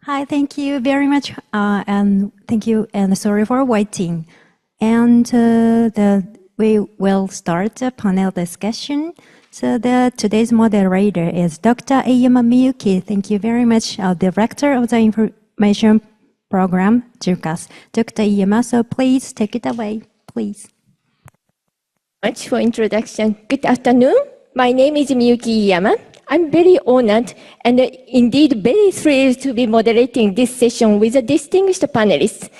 Hi, thank you very much, and thank you, and sorry for waiting. And we will start the panel discussion. So today's moderator is Dr. Iyama Miyuki. Thank you very much, Director of the Information Program, JIRCAS. Dr. Iyama, so please take it away, please. Much for introduction. Good afternoon. My name is Miyuki Iyama. I'm very honored and indeed very thrilled to be moderating this session with the distinguished panelists.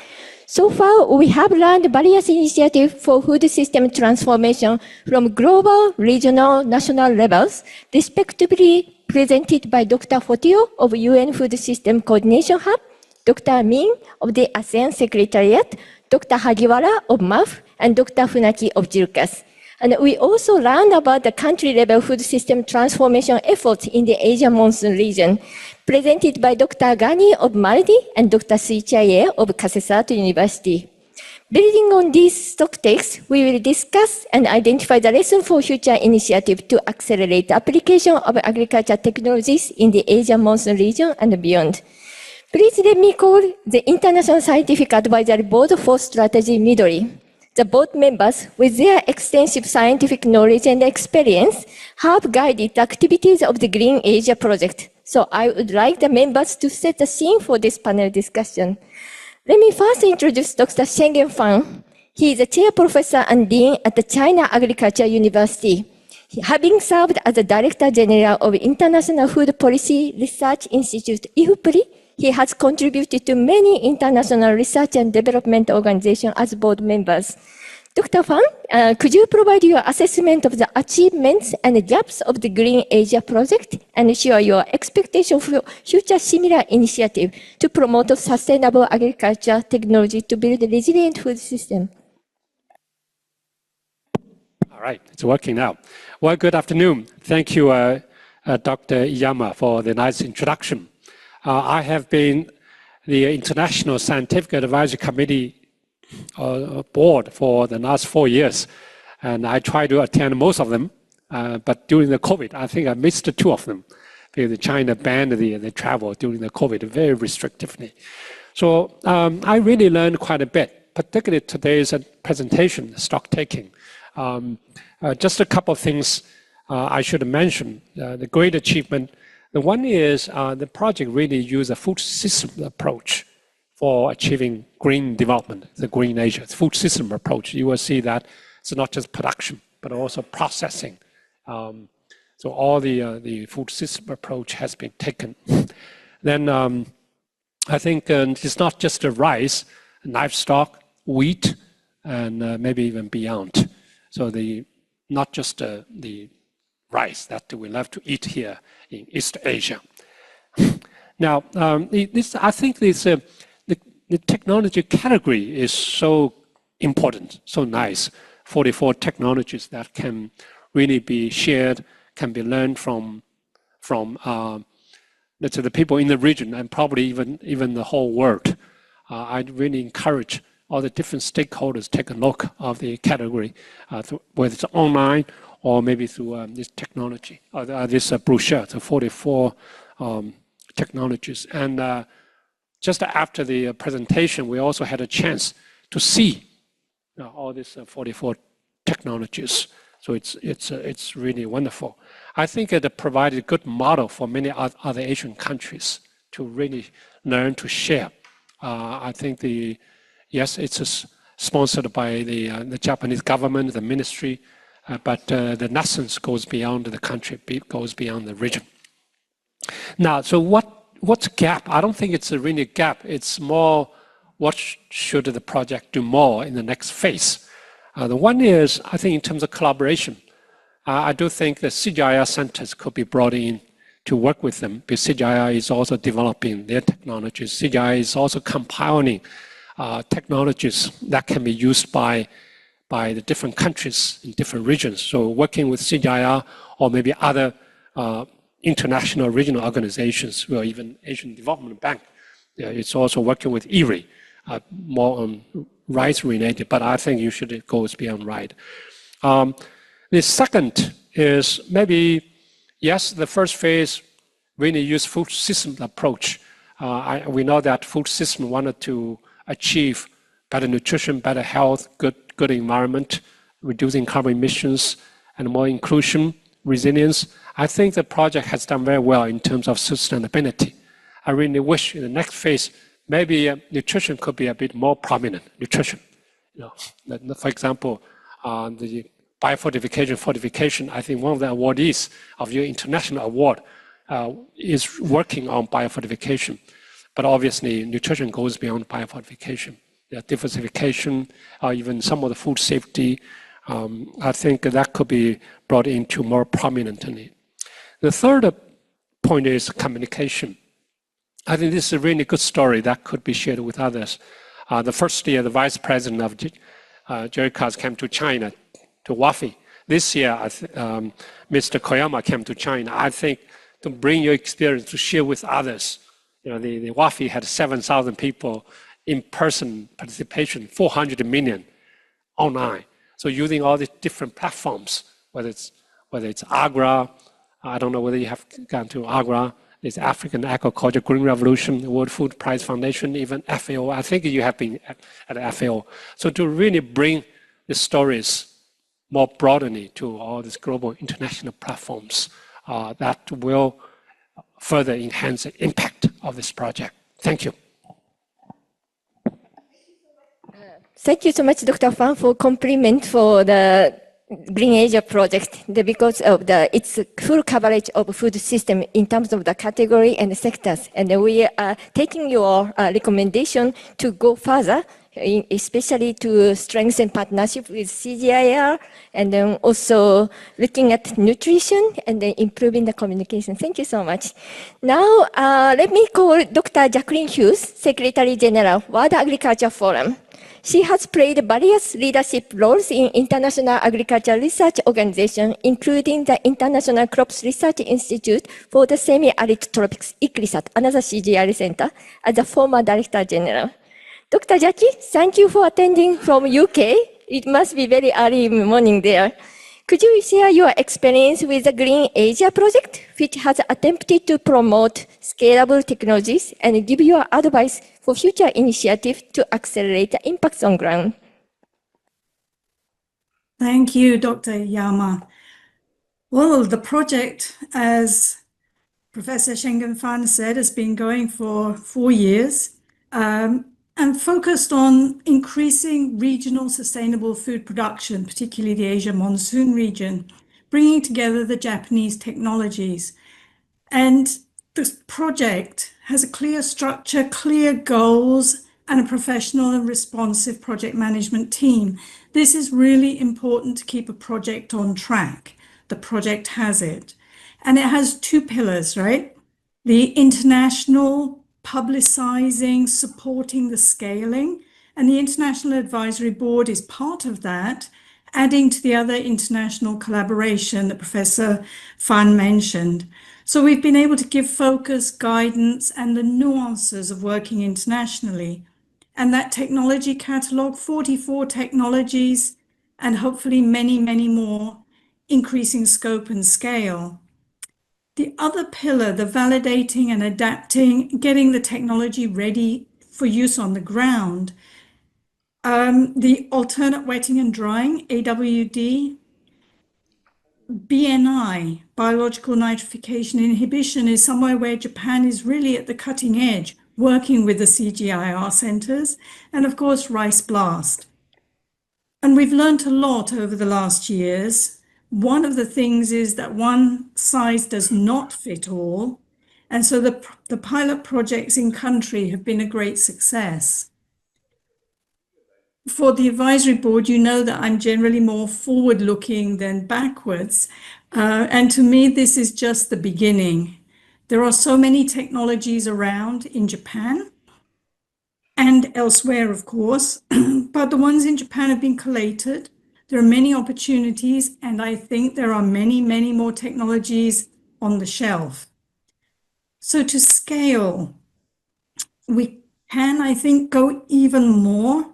So far, we have learned various initiatives for food system transformation from global, regional, national levels, respectively presented by Dr. Fotiou of UN Food System Coordination Hub, Dr. Minh of the ASEAN Secretariat, Dr. Hagiwara of MAF, and Dr. Funaki of JIRCAS. And we also learned about the country-level food system transformation efforts in the Asia monsoon region, presented by Dr. Ghani of Maldi and Dr. Suichaye of Kasetsart University. Building on these stock takes, we will discuss and identify the lessons for future initiatives to accelerate the application of agriculture technologies in the Asia monsoon region and beyond. Please let me call the International Scientific Advisory Board for Strategy MIDORI. The board members, with their extensive scientific knowledge and experience, have guided the activities of the Green Asia project. So I would like the members to set the scene for this panel discussion. Let me first introduce Dr. Shenggen Fan. He is a chair professor and dean at the China Agriculture University. Having served as the Director General of International Food Policy Research Institute, IFPRI, he has contributed to many international research and development organizations as board members. Dr. Fan, could you provide your assessment of the achievements and gaps of the Green Asia project and share your expectation for future similar initiatives to promote sustainable agriculture technology to build a resilient food system? All right, it's working now. Well, good afternoon. Thank you, Dr. Iyama, for the nice introduction. I have been the International Scientific Advisory Committee board for the last 4 years, and I try to attend most of them, but during the COVID, I think I missed 2 of them because China banned the travel during the COVID very restrictively. So I really learned quite a bit, particularly today's presentation, stock taking. Just a couple of things I should mention, the great achievement. The one is the project really used a food system approach for achieving green development, the Green Asia food system approach. You will see that it's not just production, but also processing. So all the food system approach has been taken. Then I think it's not just the rice, livestock, wheat, and maybe even beyond. So not just the rice that we love to eat here in East Asia. Now, I think the technology category is so important, so nice. 44 technologies that can really be shared, can be learned from let's say the people in the region and probably even the whole world. I'd really encourage all the different stakeholders take a look of the category, whether it's online or maybe through this technology, or this brochure, the 44 technologies. And just after the presentation, we also had a chance to see all these 44 technologies. So it's really wonderful. I think it provided a good model for many other Asian countries to really learn to share. I think yes, it's sponsored by the Japanese government, the ministry, but the lessons goes beyond the country, goes beyond the region. Now, so what's gap? I don't think it's a really gap. It's more what should the project do more in the next phase. The one is, I think in terms of collaboration, I do think the CGIAR centers could be brought in to work with them, because CGIAR is also developing their technologies. CGIAR is also compiling technologies that can be used by the different countries in different regions. So working with CGIAR or maybe other international regional organizations, or even Asian Development Bank. It's also working with IRRI, more on rights related, but I think it goes beyond right. The second is maybe, yes, the first phase really use food system approach We know that food system wanted to achieve better nutrition, better health, good environment, reducing carbon emissions, and more inclusion, resilience. I think the project has done very well in terms of sustainability. I really wish in the next phase, maybe nutrition could be a bit more prominent, nutrition. For example, the fortification, I think one of the awardees of your international award is working on biofortification. But obviously, nutrition goes beyond biofortification. Diversification, even some of the food safety, I think that could be brought into more prominently. The third point is communication. I think this is a really good story that could be shared with others. The first year, the vice president of JIRCAS came to China, to WAFI. This year, Mr. Koyama came to China. I think to bring your experience to share with others. The WAFI had 7,000 people in-person participation, 400 million online. So using all the different platforms, whether it's AGRA, I don't know whether you have gone to AGRA, there's African Agriculture Green Revolution, the World Food Prize Foundation, even FAO. I think you have been at FAO. So to really bring the stories more broadly to all these global international platforms, that will further enhance the impact of this project. Thank you. Thank you so much, Dr. Pham, for compliment for the Green Asia project, because of its full coverage of food system in terms of the category and the sectors. And we are taking your recommendation to go further, especially to strengthen partnership with CGIAR, and then also looking at nutrition and then improving the communication. Thank you so much. Now, let me call Dr. Jacqueline Hughes, Secretary General, World Agriculture Forum. She has played various leadership roles in international agriculture research organizations, including the International Crops Research Institute for the Semi-Arid Tropics, ICRISAT, another CGIAR center, as a former Director General. Dr. Jackie, thank you for attending from UK. It must be very early in the morning there. Could you share your experience with the Green Asia project, which has attempted to promote scalable technologies, and give your advice for future initiatives to accelerate the impacts on ground? Thank you, Dr. Yama. Well, the project, as Professor Shenggen Fan said, has been going for 4 years and focused on increasing regional sustainable food production, particularly the Asia monsoon region, bringing together the Japanese technologies. And this project has a clear structure, clear goals, and a professional and responsive project management team. This is really important to keep a project on track. The project has it. And it has 2 pillars, right? The international publicizing, supporting the scaling, and the International Advisory Board is part of that, adding to the other international collaboration that Professor Fan mentioned. So we've been able to give focus, guidance, and the nuances of working internationally. And that technology catalog, 44 technologies, and hopefully many, many more, increasing scope and scale. The other pillar, the validating and adapting, getting the technology ready for use on the ground. The alternate wetting and drying, AWD, BNI, biological nitrification inhibition, is somewhere where Japan is really at the cutting edge, working with the CGIAR centers, and of course, rice blast. And we've learned a lot over the last years. One of the things is that one size does not fit all. And so the pilot projects in country have been a great success. For the advisory board, you know that I'm generally more forward-looking than backwards. And to me, this is just the beginning. There are so many technologies around in Japan and elsewhere, of course, but the ones in Japan have been collated. There are many opportunities, and I think there are many, many more technologies on the shelf. So to scale, we can, I think, go even more.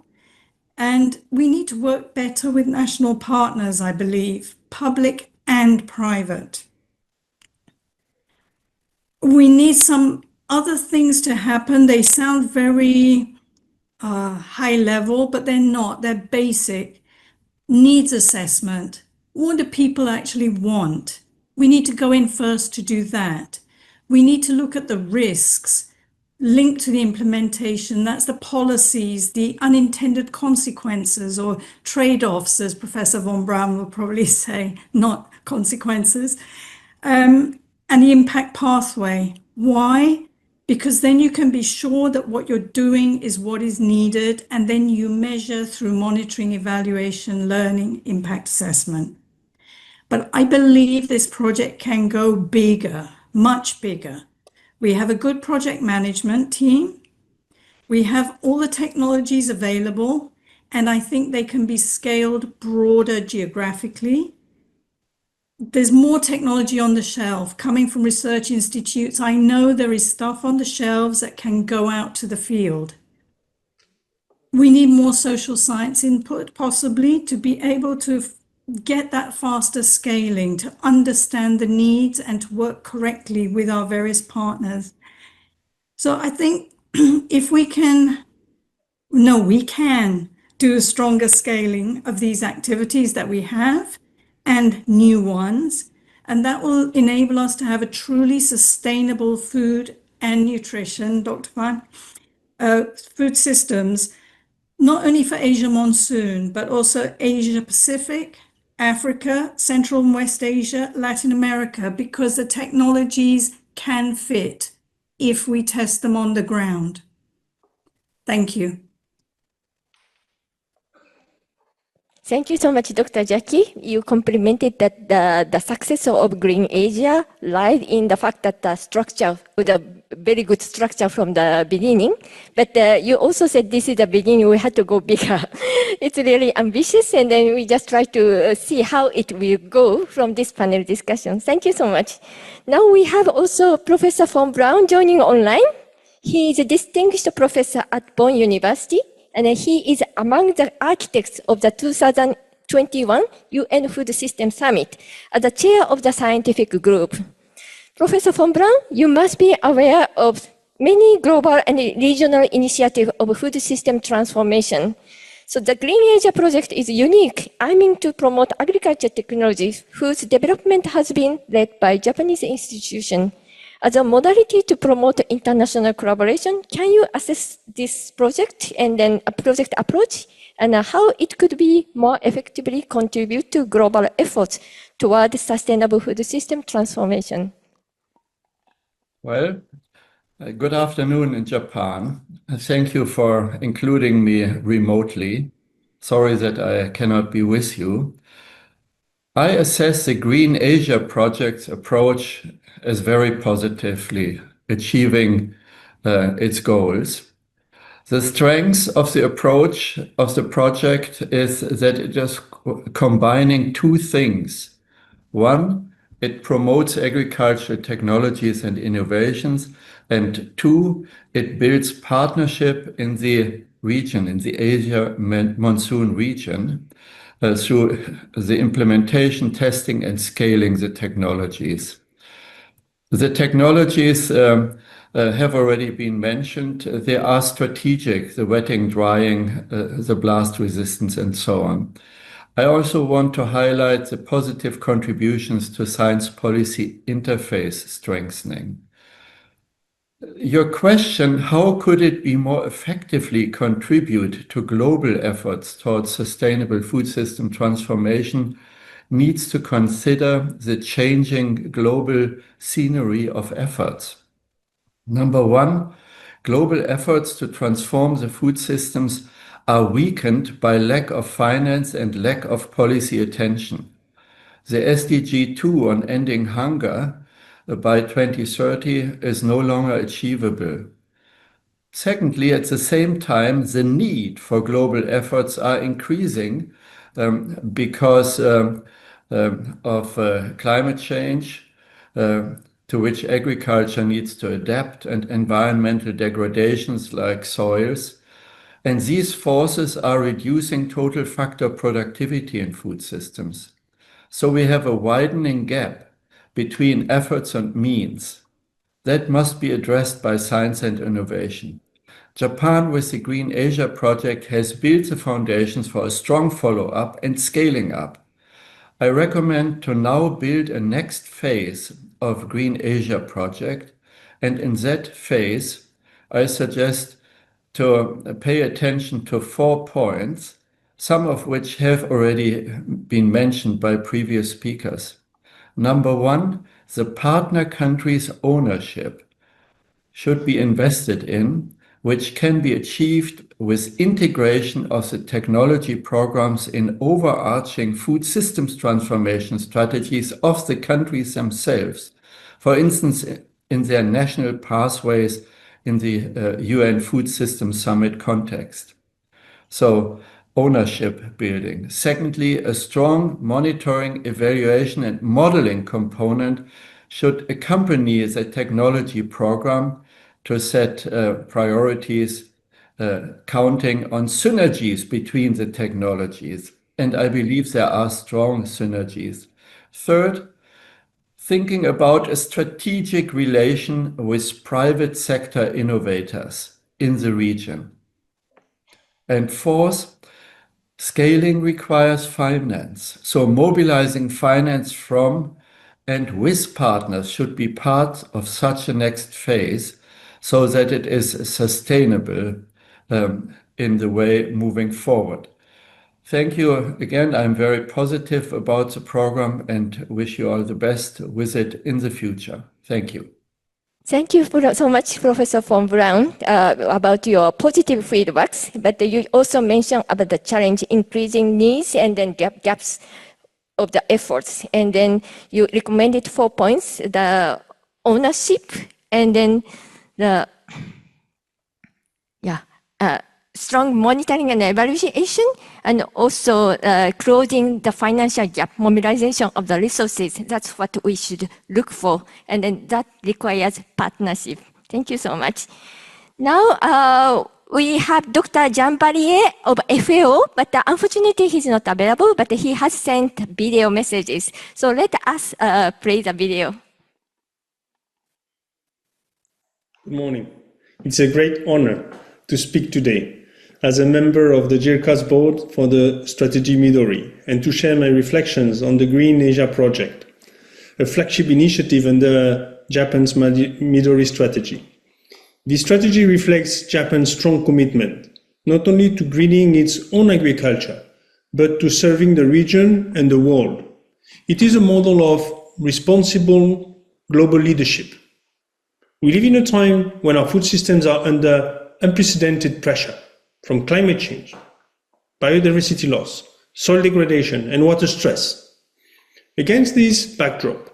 And we need to work better with national partners, I believe, public and private. We need some other things to happen. They sound very high level, but they're not. They're basic. Needs assessment. What do people actually want? We need to go in first to do that. We need to look at the risks linked to the implementation. That's the policies, the unintended consequences or trade-offs, as Professor von Braun will probably say, not consequences, and the impact pathway. Why? Because then you can be sure that what you're doing is what is needed, and then you measure through monitoring, evaluation, learning, impact assessment. But I believe this project can go bigger, much bigger. We have a good project management team. We have all the technologies available, and I think they can be scaled broader geographically. There's more technology on the shelf coming from research institutes. I know there is stuff on the shelves that can go out to the field. We need more social science input, possibly, to be able to get that faster scaling, to understand the needs and to work correctly with our various partners. So I think if we can do a stronger scaling of these activities that we have and new ones, and that will enable us to have a truly sustainable food and nutrition, Dr. Pham, food systems, not only for Asia monsoon, but also Asia Pacific, Africa, Central and West Asia, Latin America, because the technologies can fit if we test them on the ground. Thank you. Thank you so much, Dr. Jackie. You complimented that the success of Green Asia lied in the fact that the structure was a very good structure from the beginning. But you also said this is the beginning, we had to go bigger. It's really ambitious, and then we just try to see how it will go from this panel discussion. Thank you so much. Now we have also Professor von Braun joining online. He is a distinguished professor at Bonn University, and he is among the architects of the 2021 UN Food System Summit as the chair of the scientific group. Professor von Braun, you must be aware of many global and regional initiatives of food system transformation. So the Green Asia project is unique, aiming to promote agriculture technologies whose development has been led by Japanese institutions. As a modality to promote international collaboration, can you assess this project and then a project approach and how it could be more effectively contribute to global efforts toward sustainable food system transformation? Well, good afternoon in Japan. Thank you for including me remotely. Sorry that I cannot be with you. I assess the Green Asia project's approach as very positively achieving its goals. The strength of the approach of the project is that it is combining two things. One, it promotes agricultural technologies and innovations, and two, it builds partnership in the region, in the Asia monsoon region, through the implementation, testing, and scaling the technologies. The technologies have already been mentioned. They are strategic, the wetting, drying, the blast resistance, and so on. I also want to highlight the positive contributions to science policy interface strengthening. Your question, how could it be more effectively contribute to global efforts towards sustainable food system transformation, needs to consider the changing global scenery of efforts. Number one, global efforts to transform the food systems are weakened by lack of finance and lack of policy attention. The SDG 2 on ending hunger by 2030 is no longer achievable. Secondly, at the same time, the need for global efforts are increasing because of climate change, to which agriculture needs to adapt, and environmental degradations like soils. And these forces are reducing total factor productivity in food systems. So we have a widening gap between efforts and means. that must be addressed by science and innovation. Japan, with the Green Asia project, has built the foundations for a strong follow-up and scaling up. I recommend to now build a next phase of Green Asia project, and in that phase, I suggest to pay attention to 4 points, some of which have already been mentioned by previous speakers. Number 1, the partner country's ownership should be invested in, which can be achieved with integration of the technology programs in overarching food systems transformation strategies of the countries themselves. For instance, in their national pathways in the UN Food Systems Summit context. So, ownership building. Secondly, a strong monitoring, evaluation, and modeling component should accompany the technology program to set priorities, counting on synergies between the technologies. And I believe there are strong synergies. Third, thinking about a strategic relation with private sector innovators in the region. And fourth, scaling requires finance. So mobilizing finance from and with partners should be part of such a next phase so that it is sustainable in the way moving forward. Thank you again. I'm very positive about the program and wish you all the best with it in the future. Thank you. Thank you so much, Professor von Braun, about your positive feedbacks. But you also mentioned about the challenge, increasing needs and then gaps of the efforts. And then you recommended 4 points: the ownership, and then the strong monitoring and evaluation, and also closing the financial gap, mobilization of the resources. That's what we should look for, and then that requires partnership. Thank you so much. Now we have Dr. Jean Balié of FAO, but unfortunately he's not available, but he has sent video messages. So let us play the video. Good morning. It's a great honor to speak today as a member of the JIRCAS board for the strategy Midori, and to share my reflections on the Green Asia project, a flagship initiative under Japan's Midori strategy. This strategy reflects Japan's strong commitment, not only to greening its own agriculture, but to serving the region and the world. It is a model of responsible global leadership. We live in a time when our food systems are under unprecedented pressure from climate change, biodiversity loss, soil degradation, and water stress. Against this backdrop,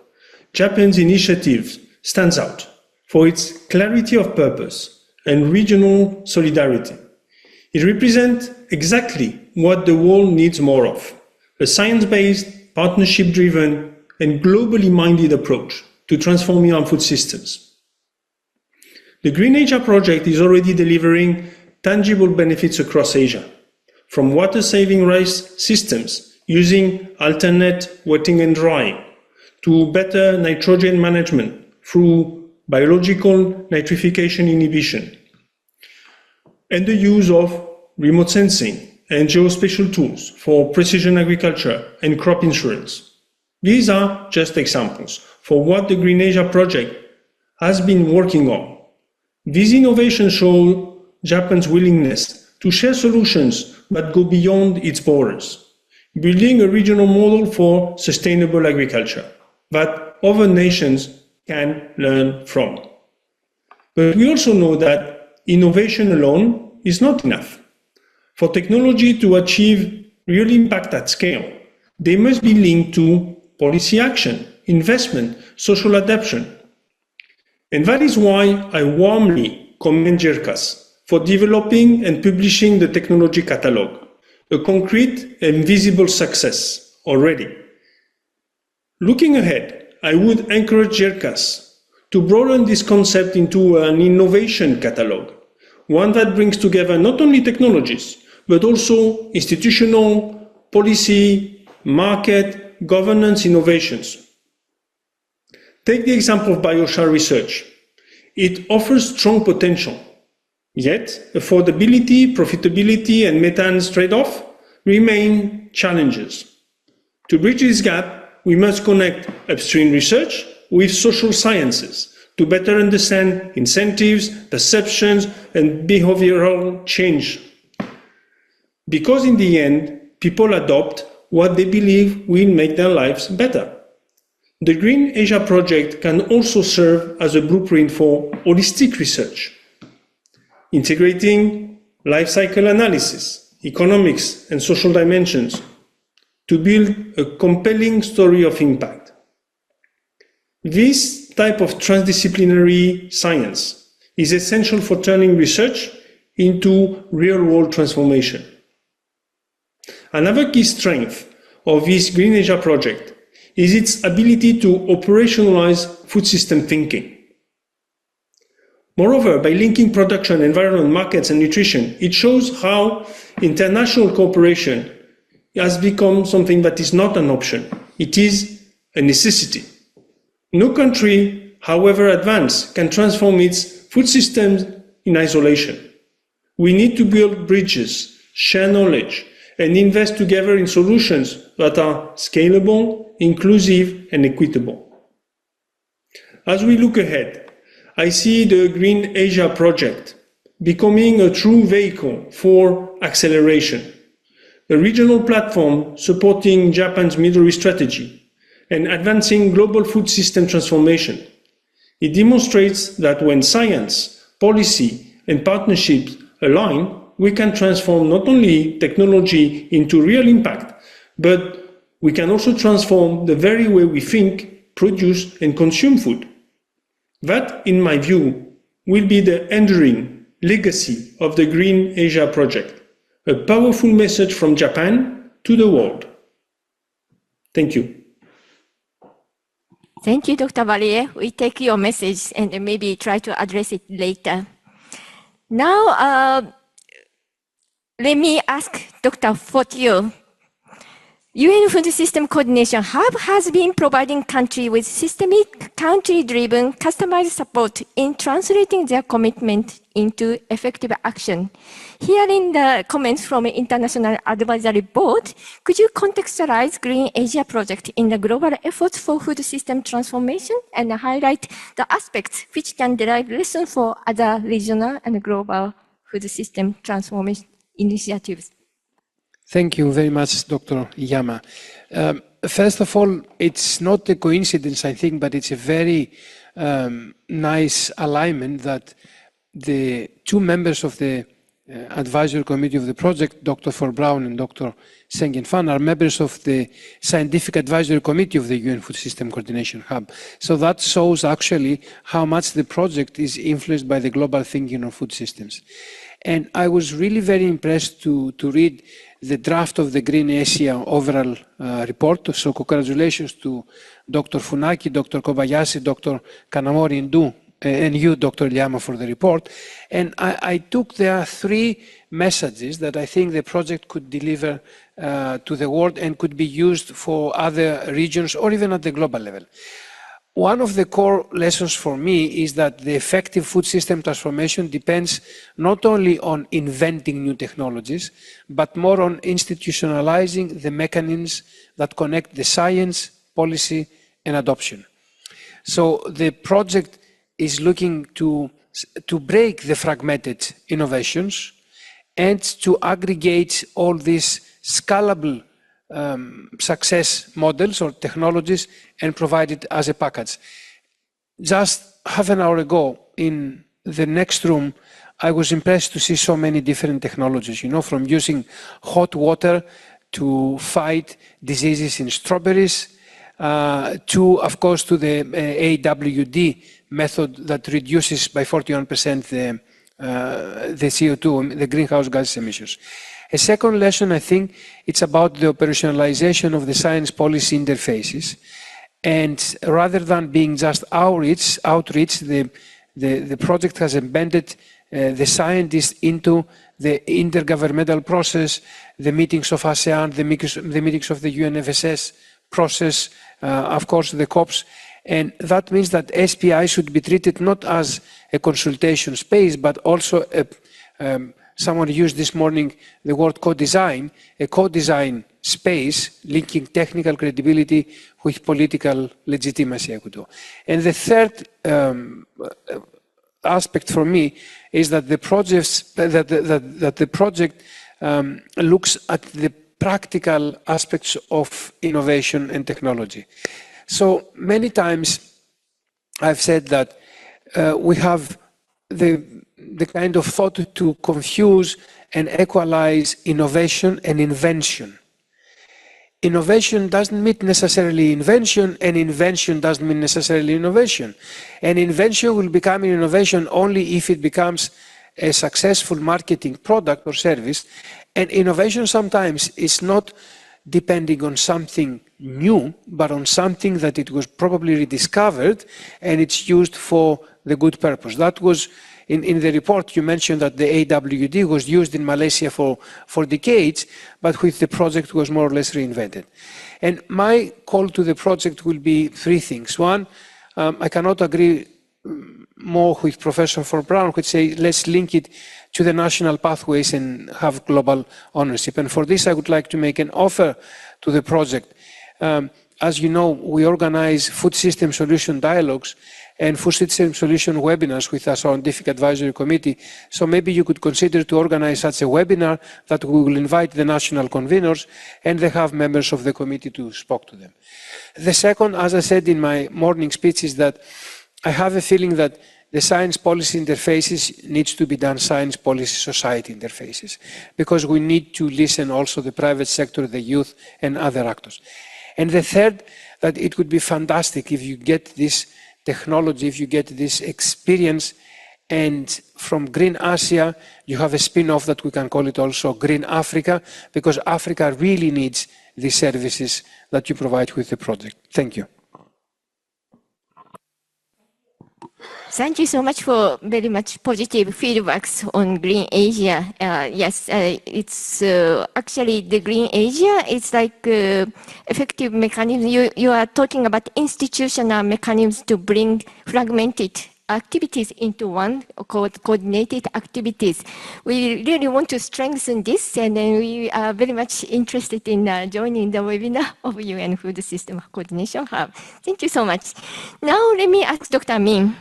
Japan's initiative stands out for its clarity of purpose and regional solidarity. It represents exactly what the world needs more of: a science-based, partnership-driven, and globally minded approach to transforming our food systems. The Green Asia project is already delivering tangible benefits across Asia, from water-saving rice systems using alternate wetting and drying, to better nitrogen management through biological nitrification inhibition, and the use of remote sensing and geospatial tools for precision agriculture and crop insurance. These are just examples for what the Green Asia project has been working on. These innovations show Japan's willingness to share solutions that go beyond its borders, building a regional model for sustainable agriculture that other nations can learn from. But we also know that innovation alone is not enough. For technology to achieve real impact at scale, they must be linked to policy action, investment, social adaptation. And that is why I warmly commend JIRCAS for developing and publishing the technology catalog, a concrete and visible success already. Looking ahead, I would encourage JIRCAS to broaden this concept into an innovation catalog, one that brings together not only technologies, but also institutional, policy, market, governance innovations. Take the example of biochar research. It offers strong potential. Yet, affordability, profitability, and methane's trade-off remain challenges. To bridge this gap, we must connect upstream research with social sciences to better understand incentives, perceptions, and behavioral change. Because in the end, people adopt what they believe will make their lives better. The Green Asia project can also serve as a blueprint for holistic research, integrating life cycle analysis, economics, and social dimensions to build a compelling story of impact. This type of transdisciplinary science is essential for turning research into real-world transformation. Another key strength of this Green Asia project is its ability to operationalize food system thinking. Moreover, by linking production, environment, markets, and nutrition, it shows how international cooperation has become something that is not an option. It is a necessity. No country, however advanced, can transform its food systems in isolation. We need to build bridges, share knowledge, and invest together in solutions that are scalable, inclusive, and equitable. As we look ahead, I see the Green Asia project becoming a true vehicle for acceleration, a regional platform supporting Japan's Middle East strategy and advancing global food system transformation. It demonstrates that when science, policy, and partnerships align, we can transform not only technology into real impact, but we can also transform the very way we think, produce, and consume food. That, in my view, will be the enduring legacy of the Green Asia project, a powerful message from Japan to the world. Thank you. Thank you, Dr. Balié. We take your message and maybe try to address it later. Now, let me ask Dr. Fotiou. UN Food System Coordination Hub has been providing countries with systemic, country-driven, customized support in translating their commitment into effective action. Hearing the comments from International Advisory Board, could you contextualize Green Asia project in the global efforts for food system transformation and highlight the aspects which can derive lessons for other regional and global food system transformation initiatives? Thank you very much, Dr. Yama. First of all, it's not a coincidence, I think, but it's a very nice alignment that the two members of the advisory committee of the project, Dr. von Braun and Dr. Shenggen Fan, are members of the scientific advisory committee of the UN Food System Coordination Hub. So that shows actually how much the project is influenced by the global thinking of food systems. And I was really very impressed to read the draft of the Green Asia overall report. So congratulations to Dr. Funaki, Dr. Kobayashi, Dr. Kanamori Ndu, and you, Dr. Yama, for the report. And I took there three messages that I think the project could deliver to the world and could be used for other regions or even at the global level. One of the core lessons for me is that the effective food system transformation depends not only on inventing new technologies, but more on institutionalizing the mechanisms that connect the science, policy, and adoption. So the project is looking to break the fragmented innovations and to aggregate all these scalable success models or technologies and provide it as a package. Just half an hour ago in the next room, I was impressed to see so many different technologies, you know, from using hot water to fight diseases in strawberries, to, of course, to the AWD method that reduces by 41% the CO2, the greenhouse gas emissions. A second lesson, I think, it's about the operationalization of the science policy interfaces. And rather than being just outreach, the project has embedded the scientists into the intergovernmental process, the meetings of ASEAN, the meetings of the UNFSS process, of course, the COPs. And that means that SPI should be treated not as a consultation space, but also someone used this morning the word co-design, a co-design space linking technical credibility with political legitimacy. And the third aspect for me is that the project looks at the practical aspects of innovation and technology. So many times I've said that we have the kind of thought to confuse and equalize innovation and invention. Innovation doesn't mean necessarily invention, and invention doesn't mean necessarily innovation. And invention will become an innovation only if it becomes a successful marketing product or service. And innovation sometimes is not depending on something new, but on something that it was probably rediscovered and it's used for the good purpose. That was in the report you mentioned that the AWD was used in Malaysia for decades, but with the project was more or less reinvented. And my call to the project will be three things. One, I cannot agree more with Professor von Braun, who say let's link it to the national pathways and have global ownership. And for this, I would like to make an offer to the project. As you know, we organize food system solution dialogues and food system solution webinars with our scientific advisory committee. So maybe you could consider to organize such a webinar that we will invite the national conveners and they have members of the committee to speak to them. The second, as I said in my morning speech, is that I have a feeling that the science policy interfaces needs to be done science policy society interfaces, because we need to listen also the private sector, the youth and other actors. And the third, that it would be fantastic if you get this technology, if you get this experience, and from Green Asia, you have a spin-off that we can call it also Green Africa, because Africa really needs the services that you provide with the project. Thank you. Thank you so much for very much positive feedbacks on Green Asia. Yes, it's actually the Green Asia. It's like effective mechanism. You are talking about institutional mechanisms to bring fragmented activities into one coordinated activities. We really want to strengthen this, and then we are very much interested in joining the webinar of UN Food System Coordination Hub. Thank you so much. Now let me ask Dr. Minh.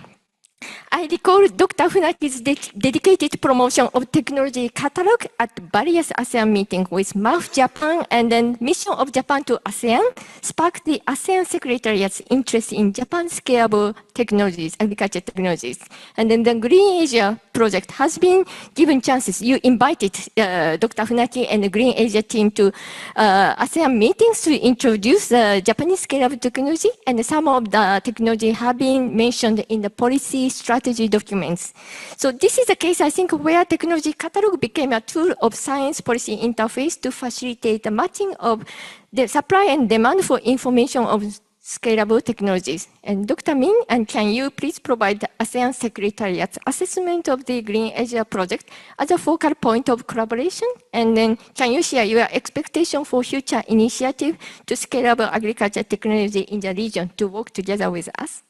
I recall Dr. Funaki's dedicated promotion of technology catalog at various ASEAN meetings with MAF Japan, and then mission of Japan to ASEAN sparked the ASEAN Secretariat's interest in Japan's scalable technologies, agriculture technologies. And then the Green Asia project has been given chances. You invited Dr. Funaki and the Green Asia team to ASEAN meetings to introduce the Japanese scalable technology, and some of the technology have been mentioned in the policy strategy documents. So this is a case, I think, where technology catalog became a tool of science policy interface to facilitate the matching of the supply and demand for information of scalable technologies. And Dr. Minh, and can you please provide the ASEAN Secretariat's assessment of the Green Asia project as a focal point of collaboration? And then can you share your expectation for future initiative to scalable agriculture technology in the region to work together with us?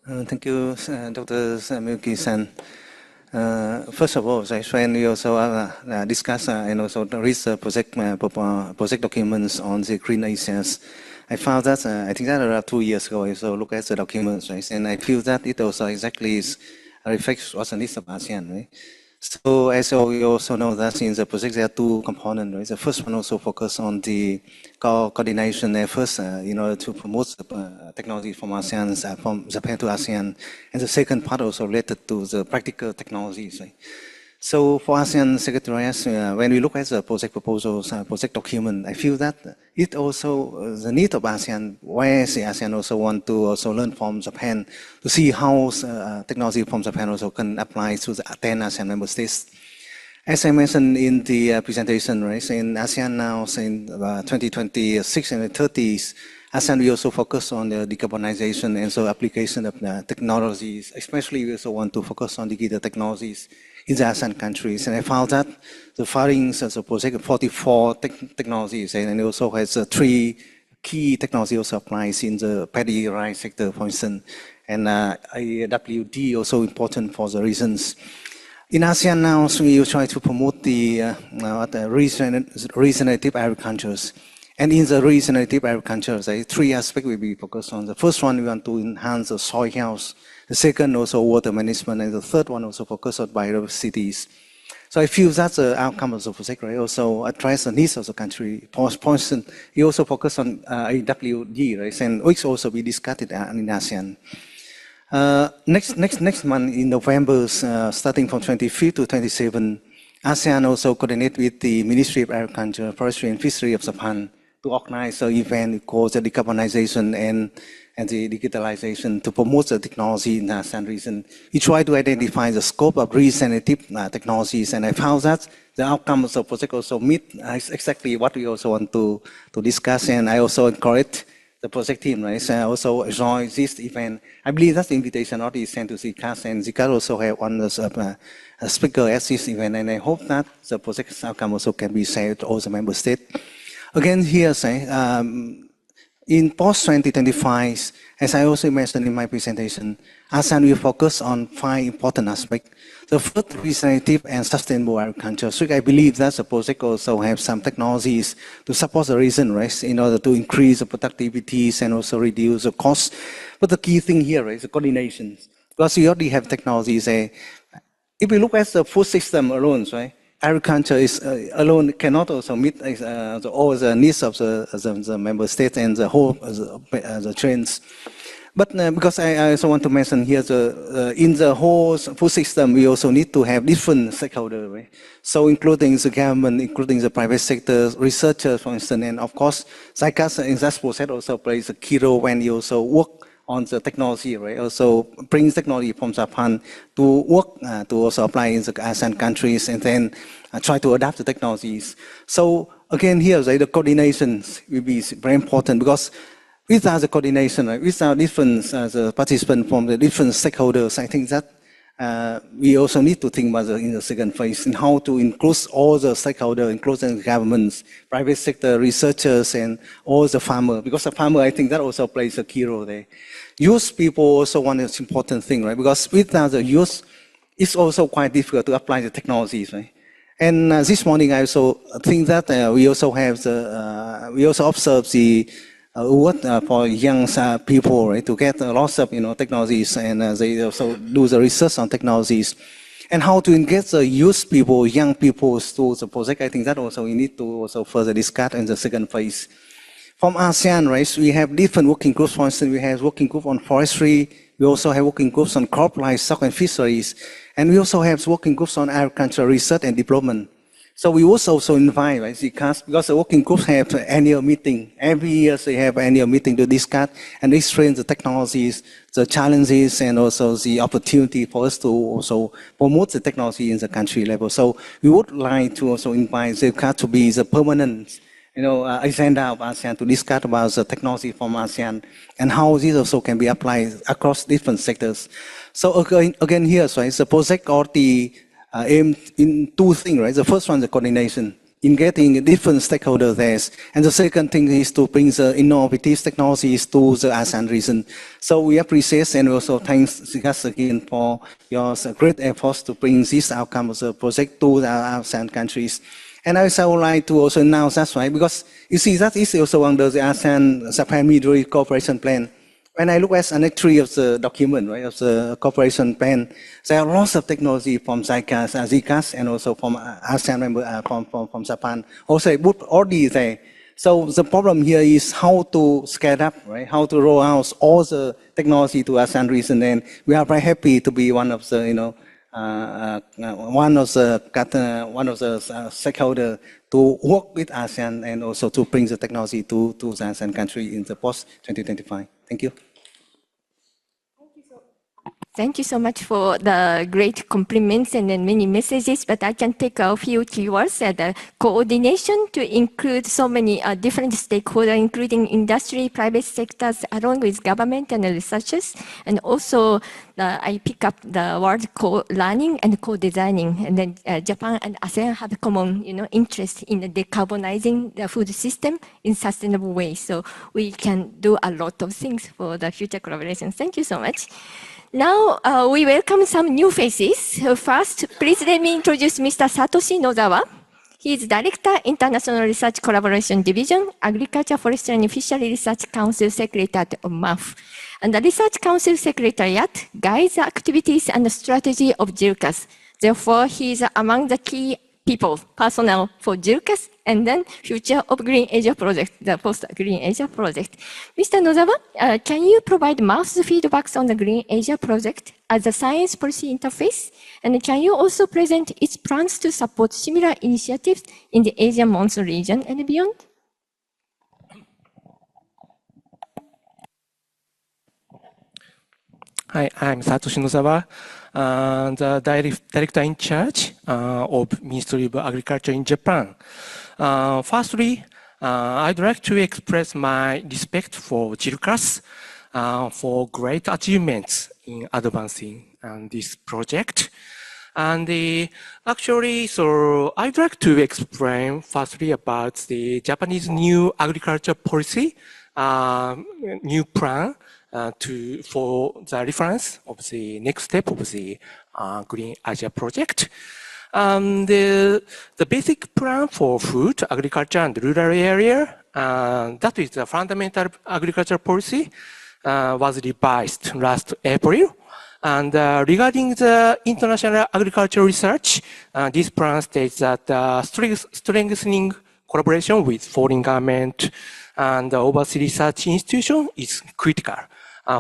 Thank you, Dr. Miyuki-san. First of all, when we also discuss and also read the project documents on the Green Asians, I found that I think that around 2 years ago I also look at the documents, right? And I feel that it also exactly reflects what's the needs of ASEAN, right? So as we also know that in the project there are two components, right? The first one also focus on the coordination efforts, in order to promote technology from ASEAN, from Japan to ASEAN, and the second part also related to the practical technologies, right? So for ASEAN Secretariat, when we look at the project proposals, project document, I feel that it also, the need of ASEAN, where the ASEAN also want to also learn from Japan, to see how technology from Japan also can apply to the 10 ASEAN member states. As I mentioned in the presentation, right, in ASEAN now, in 2026 and 30s, ASEAN we also focus on the decarbonization and so application of technologies, especially we also want to focus on the technologies in the ASEAN countries. And I found that the findings as a project 44 technologies, and it also has 3 key technology also applies in the paddy rice sector, for instance, and WD also important for the reasons. In ASEAN now, so we try to promote the regenerative agricultures. And in the regenerative agriculture, three aspects will be focused on. The first one, we want to enhance the soil health. The second, also water management. And the third one, also focus on biodiversity. So I feel that's the outcome of the project, right? Also address the needs of the country. You also focus on AWD, right? And which also be discussed in ASEAN. Next month in November, starting from 25th to 27th, ASEAN also coordinate with the Ministry of Agriculture, Forestry and Fishery of Japan to organize an event called the decarbonization and the digitalization to promote the technology in the ASEAN region. We try to identify the scope of regenerative technologies, and I found that the outcomes of the project also meet exactly what we also want to discuss, and I also encourage the project team, right? So I also enjoy this event. I believe that the invitation already sent to JIRCAS, and JIRCAS also have one speaker at this event, and I hope that the project's outcome also can be shared to all the member states. Again, here, in post-2025, as I also mentioned in my presentation, ASEAN will focus on 5 important aspects. The first, regenerative and sustainable agriculture. So I believe that the project also have some technologies to support the region, right, in order to increase the productivities and also reduce the cost. But the key thing here is the coordination. Because we already have technologies. If we look at the food system alone, right, agriculture is alone cannot also meet all the needs of the member states and the whole the trends. But because I also want to mention here, in the whole food system, we also need to have different stakeholders, right? So including the government, including the private sector, researchers, for instance, and of course, JIRCAS in that process also plays a key role when you also work on the technology, right? Also brings technology from Japan to work to also apply in the ASEAN countries and then try to adapt the technologies. So again, here, right, the coordination will be very important because without the coordination, right, without different the participants from the different stakeholders, I think that we also need to think about in the second phase in how to include all the stakeholders, including governments, private sector, researchers, and all the farmers. Because the farmer, I think that also plays a key role there. Youth people also one important thing, right? Because without the youth, it's also quite difficult to apply the technologies, right? And this morning, I also think that we also have we also observe the what for young people, right, to get lots of technologies, and they also do the research on technologies, and how to engage the youth people, young people to the project. I think that also we need to also further discuss in the second phase. From ASEAN, right, we have different working groups. For instance, we have working group on forestry. We also have working groups on crop, livestock, and fisheries, and we also have working groups on agricultural research and development. So we also invite, right, JIRCAS, because the working groups have an annual meeting. Every year they have an annual meeting to discuss and exchange the technologies, the challenges, and also the opportunity for us to also promote the technology in the country level. So we would like to also invite JIRCAS to be the permanent agenda of ASEAN to discuss about the technology from ASEAN and how this also can be applied across different sectors. So again here, right, the project or the aim in 2 things, right? The first one is the coordination in getting different stakeholders there. And the second thing is to bring the innovative technologies to the ASEAN region. So we appreciate and also thanks JIRCAS again for your great efforts to bring this outcome of the project to the ASEAN countries. And I also would like to also announce that's right, because you see that is also under the ASEAN-Japan Midori Cooperation Plan. When I look at Annex 3 of the document, right, of the cooperation plan, there are lots of technology from JIRCAS and also from ASEAN member, from Japan. Also, put already there. So the problem here is how to scale up, right? How to roll out all the technology to ASEAN region, and we are very happy to be one of the, one of the stakeholders to work with ASEAN and also to bring the technology to the ASEAN country in the post-2025. Thank you. Thank you so much for the great compliments and then many messages, but I can take a few keywords the coordination to include so many different stakeholders, including industry, private sectors, along with government and researchers. And also I pick up the word co-learning and co-designing. And then Japan and ASEAN have common interest in decarbonizing the food system in sustainable ways. So we can do a lot of things for the future collaboration. Thank you so much. Now, we welcome some new faces. First, please let me introduce Mr. Satoshi Nozawa. He is Director, International Research Collaboration Division, Agriculture, Forestry and Fishery Research Council Secretariat of MAF. And the Research Council Secretariat guides the activities and the strategy of JIRCAS. Therefore, he is among the key personnel for JIRCAS and then future of Green Asia project, the post-Green Asia project. Mr. Nozawa, can you provide MAF's feedbacks on the Green Asia project as a science policy interface? And can you also present its plans to support similar initiatives in the Asian monsoon region and beyond? Hi, I'm Satoshi Nozawa, the director in charge of Ministry of Agriculture in Japan. Firstly, I'd like to express my respect for JIRCAS for great achievements in advancing this project. And actually, so I'd like to explain firstly about the Japanese new agriculture policy, new plan for the reference of the next step of the Green Asia project. The basic plan for food, agriculture, and rural area, that is the fundamental agriculture policy, was revised last April. And regarding the international agricultural research, this plan states that strengthening collaboration with foreign government and overseas research institution is critical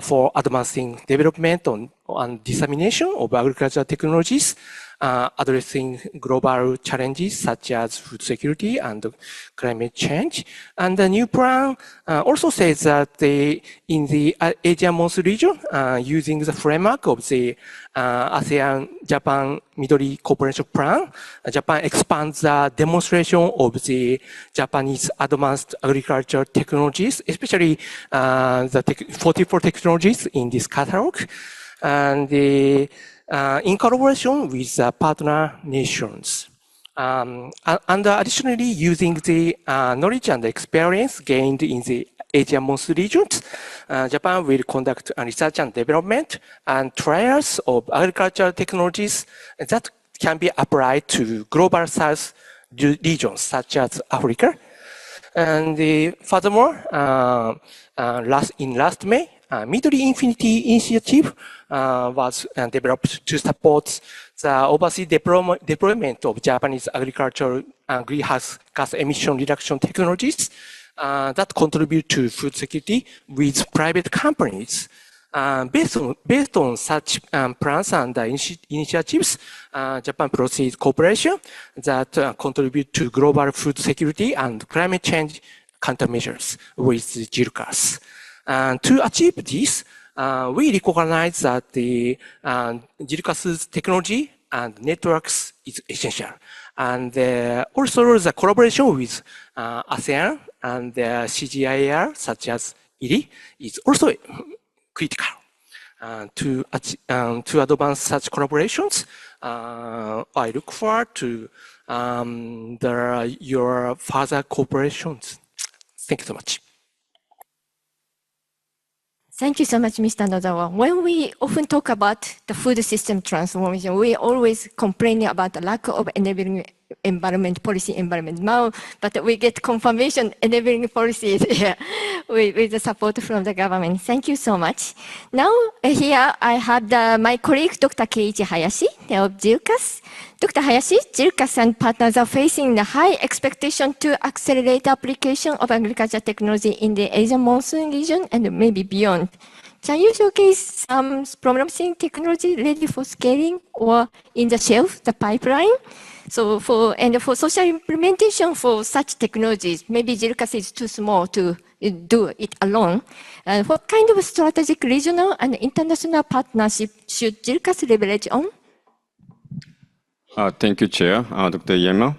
for advancing development and dissemination of agricultural technologies, addressing global challenges such as food security and climate change. And the new plan also says that in the Asian monsoon region, using the framework of the ASEAN-Japan Midori Cooperation Plan, Japan expands the demonstration of the Japanese advanced agricultural technologies, especially the 44 technologies in this catalog. And in collaboration with partner nations. And additionally, using the knowledge and experience gained in the Asian monsoon regions, Japan will conduct research and development and trials of agricultural technologies that can be applied to global south regions such as Africa. And furthermore, in last May, Midori Infinity Initiative was developed to support the overseas deployment of Japanese agricultural greenhouse gas emission reduction technologies that contribute to food security with private companies. Based on such plans and initiatives, Japan proceeds cooperation that contribute to global food security and climate change countermeasures with JIRCAS. To achieve this, we recognize that the JIRCAS technology and networks is essential. And also the collaboration with ASEAN and the CGIAR, such as IRRI, is also critical. To advance such collaborations, I look forward to your further cooperations. Thank you so much. Thank you so much, Mr. Nozawa. When we often talk about the food system transformation, we always complain about the lack of enabling environment, policy environment now, but we get confirmation enabling policies here with the support from the government. Thank you so much. Now, here I have my colleague, Dr. Keiichi Hayashi of JIRCAS. Dr. Hayashi, JIRCAS and partners are facing the high expectation to accelerate the application of agriculture technology in the Asian monsoon region and maybe beyond. Can you showcase some promising technology ready for scaling or in the shelf, the pipeline? So for social implementation for such technologies, maybe JIRCAS is too small to do it alone. What kind of strategic regional and international partnership should JIRCAS leverage on? Thank you, Chair, Dr. Yama,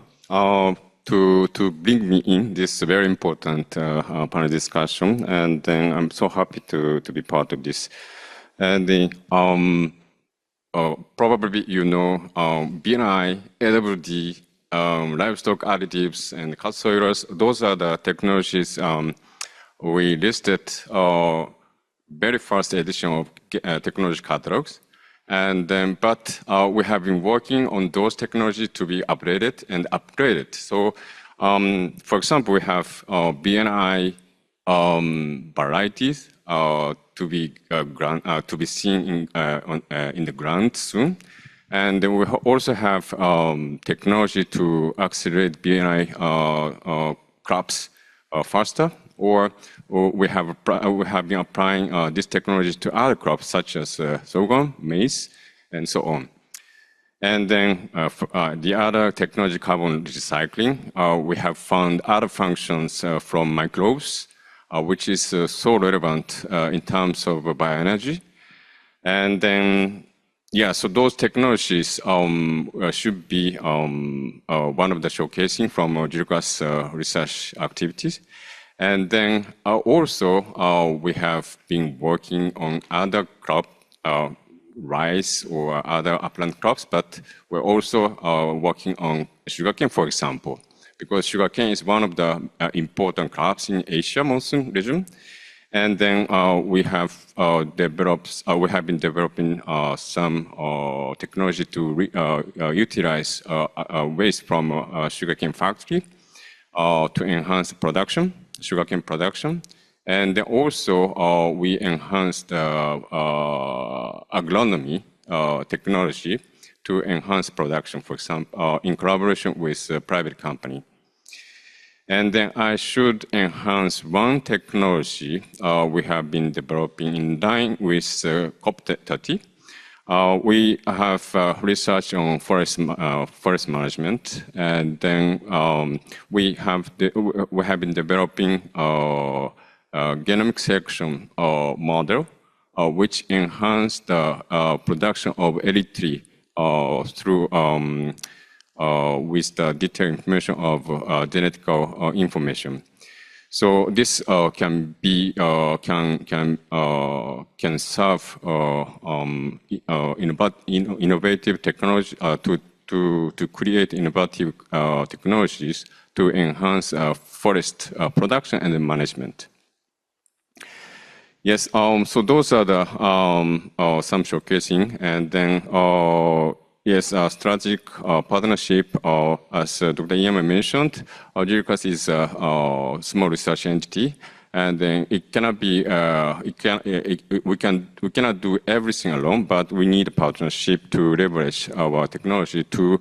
to bring me in this very important panel discussion, and then I'm so happy to be part of this. And probably you know BNI, AWD, livestock additives, and cut soilers. Those are the technologies we listed very first edition of technology catalogs. And then, but we have been working on those technologies to be updated and upgraded. So, for example, we have BNI varieties to be seen in the ground soon, and then we also have technology to accelerate BNI crops faster. Or we have been applying this technology to other crops such as sorghum, maize, and so on. And then the other technology, carbon recycling, we have found other functions from microbes, which is so relevant in terms of bioenergy. And then, yeah, so those technologies should be one of the showcasing from JIRCAS research activities. And then also we have been working on other crop, rice or other upland crops, but we're also working on sugarcane, for example, because sugarcane is one of the important crops in Asia monsoon region. And then we have been developing some technology to utilize waste from sugarcane factory to enhance production. Sugarcane production, and then also we enhanced agronomy technology to enhance production, for example, in collaboration with a private company. And then I should enhance one technology we have been developing in line with COP30. We have research on forest management, and then we have been developing genomic selection model, which enhance the production of L3 through with the detailed information of genetic information. So this can serve innovative technology to create innovative technologies to enhance forest production and management. Yes, so those are the some showcasing, and then yes, strategic partnership, as Dr. Yama mentioned, JIRCAS is a small research entity, and then it cannot be, we cannot do everything alone, but we need a partnership to leverage our technology to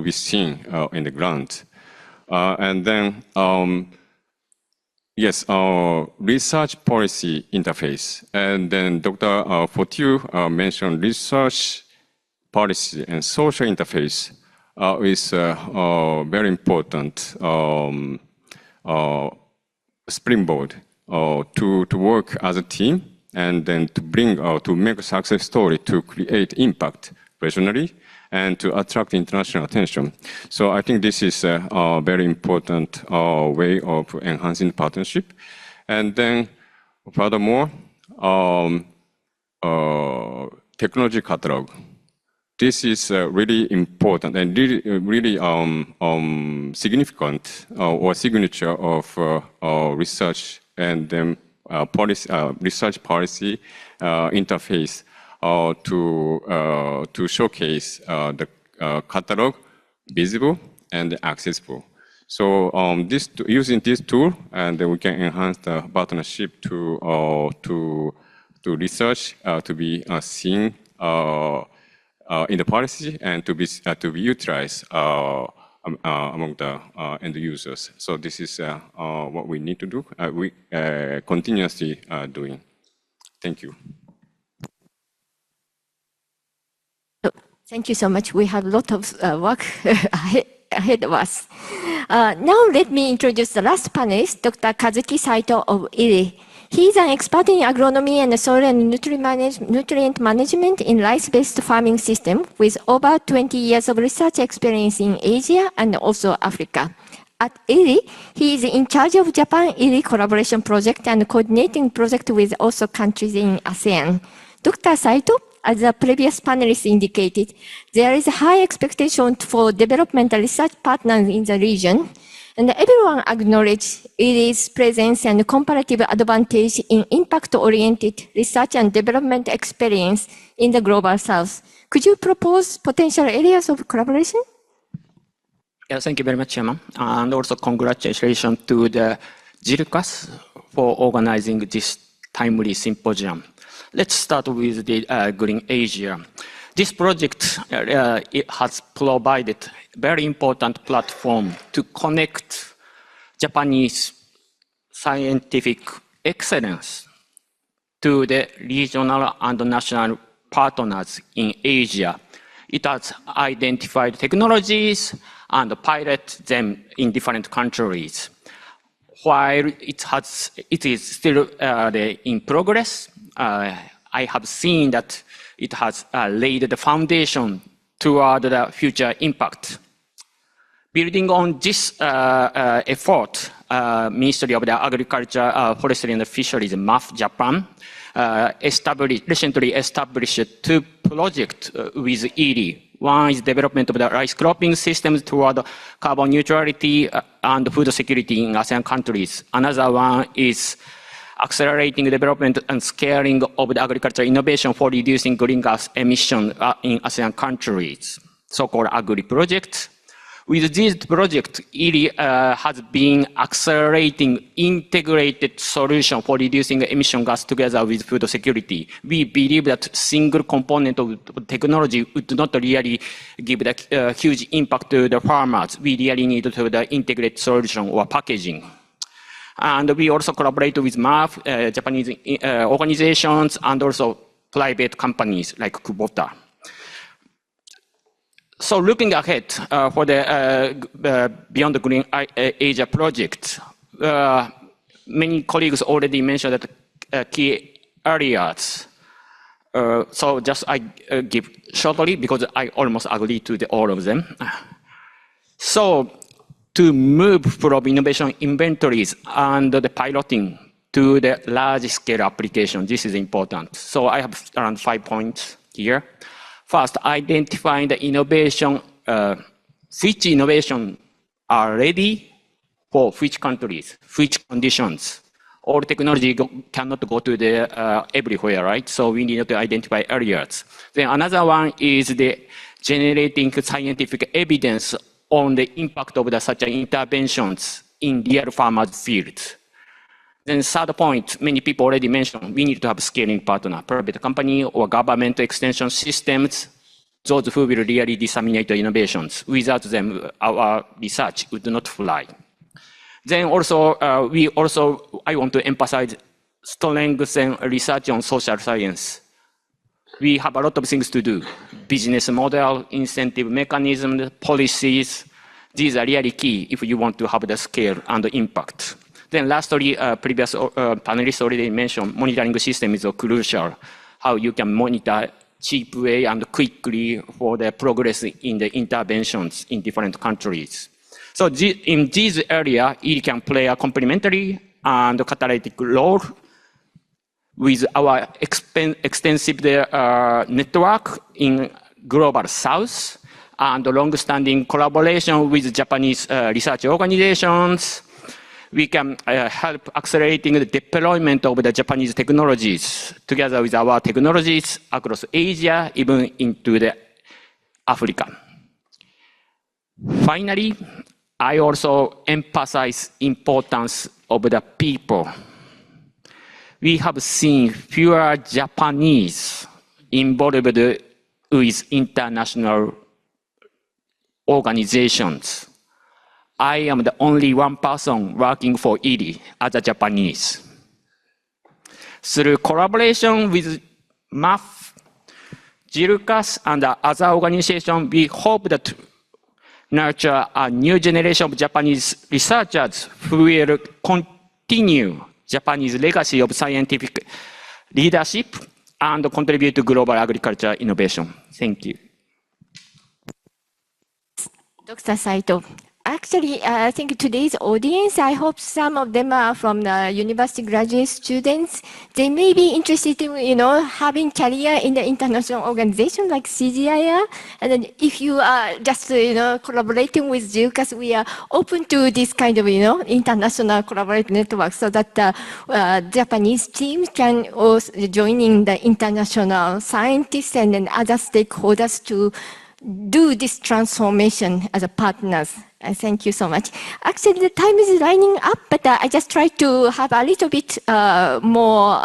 be seen in the ground. And then, yes, research policy interface, and then Dr. Fotiou mentioned research policy and social interface is a very important springboard to work as a team, and then to bring to make a success story to create impact regionally and to attract international attention. So I think this is a very important way of enhancing partnership. And then furthermore, technology catalog. This is really important and really significant or signature of research and then research policy interface to showcase the catalog visible and accessible. So using this tool, and then we can enhance the partnership to research to be seen in the policy and to be utilized among the end users. So this is what we need to do. We continuously doing. Thank you. Thank you so much. We have a lot of work ahead of us. Now let me introduce the last panelist, Dr. Kazuki Saito of IRRI. He is an expert in agronomy and soil and nutrient management in rice-based farming system with over 20 years of research experience in Asia and also Africa. At IRRI, he is in charge of Japan-IRRI collaboration project and coordinating project with also countries in ASEAN. Dr. Saito, as the previous panelist indicated, there is a high expectation for developmental research partners in the region, and everyone acknowledges IRRI's presence and comparative advantage in impact-oriented research and development experience in the Global South. Could you propose potential areas of collaboration? Yeah, thank you very much, Chairman. And also congratulations to the JIRCAS for organizing this timely symposium. Let's start with the Green Asia. This project it has provided very important platform to connect Japanese scientific excellence to the regional and national partners in Asia. It has identified technologies and pilot them in different countries. While it is still in progress, I have seen that it has laid the foundation toward the future impact. Building on this effort, Ministry of the Agriculture, Forestry and Fisheries, MAF Japan, recently established 2 projects with IRRI. One is development of the rice cropping systems toward carbon neutrality and food security in ASEAN countries. Another one is accelerating development and scaling of the agricultural innovation for reducing greenhouse emissions in ASEAN countries, so-called AGRI project. With this project, IRRI has been accelerating integrated solution for reducing emission gas together with food security. We believe that single component of technology would not really give the huge impact to the farmers. We really need to have the integrated solution or packaging. And we also collaborate with MAF, Japanese organizations, and also private companies like Kubota. So looking ahead for the Beyond the Green Asia project, many colleagues already mentioned that key areas. So just I give shortly because I almost agree to all of them. So to move from innovation inventories and the piloting to the large-scale application, this is important. So I have around 5 points here. First, identifying the innovation, which innovation are ready for which countries, which conditions. All technology cannot go to the everywhere, right? So we need to identify areas. Then another one is the generating scientific evidence on the impact of such interventions in real farmers' fields. Then third point, many people already mentioned, we need to have scaling partner, private company or government extension systems, those who will really disseminate the innovations. Without them, our research would not fly. Then also, I want to emphasize strengthen research on social science. We have a lot of things to do. Business model, incentive mechanisms, policies. These are really key if you want to have the scale and the impact. Then lastly, previous panelists already mentioned monitoring system is crucial. How you can monitor cheap way and quickly for the progress in the interventions in different countries. So in this area, it can play a complementary and catalytic role with our extensive network in Global South and long-standing collaboration with Japanese research organizations. We can help accelerating the deployment of the Japanese technologies together with our technologies across Asia, even into the Africa. Finally, I also emphasize importance of the people. We have seen fewer Japanese involved with international organizations. I am the only one person working for IRRI as a Japanese. Through collaboration with MAF, JIRCAS, and other organizations, we hope that nurture a new generation of Japanese researchers who will continue Japanese legacy of scientific leadership and contribute to global agriculture innovation. Thank you. Dr. Saito. Actually, I think today's audience, I hope some of them are from the university graduate students. They may be interested in, having career in the international organization like CGIR. And then if you are just, collaborating with JIRCAS, we are open to this kind of, international collaborative network so that Japanese teams can also join in the international scientists and then other stakeholders to do this transformation as a partners. Thank you so much. Actually, the time is running up, but I just try to have a little bit more,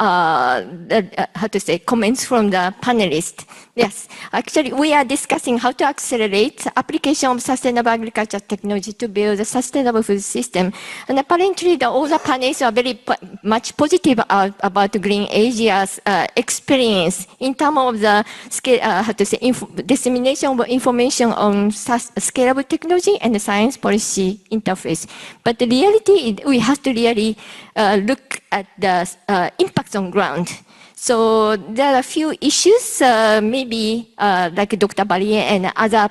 comments from the panelists. Yes, actually, we are discussing how to accelerate application of sustainable agriculture technology to build a sustainable food system. And apparently, all the panelists are very much positive about Green Asia's experience in terms of the dissemination of information on scalable technology and the science policy interface. But the reality, we have to really look at the impacts on ground. So there are a few issues, maybe like Dr. Balié and other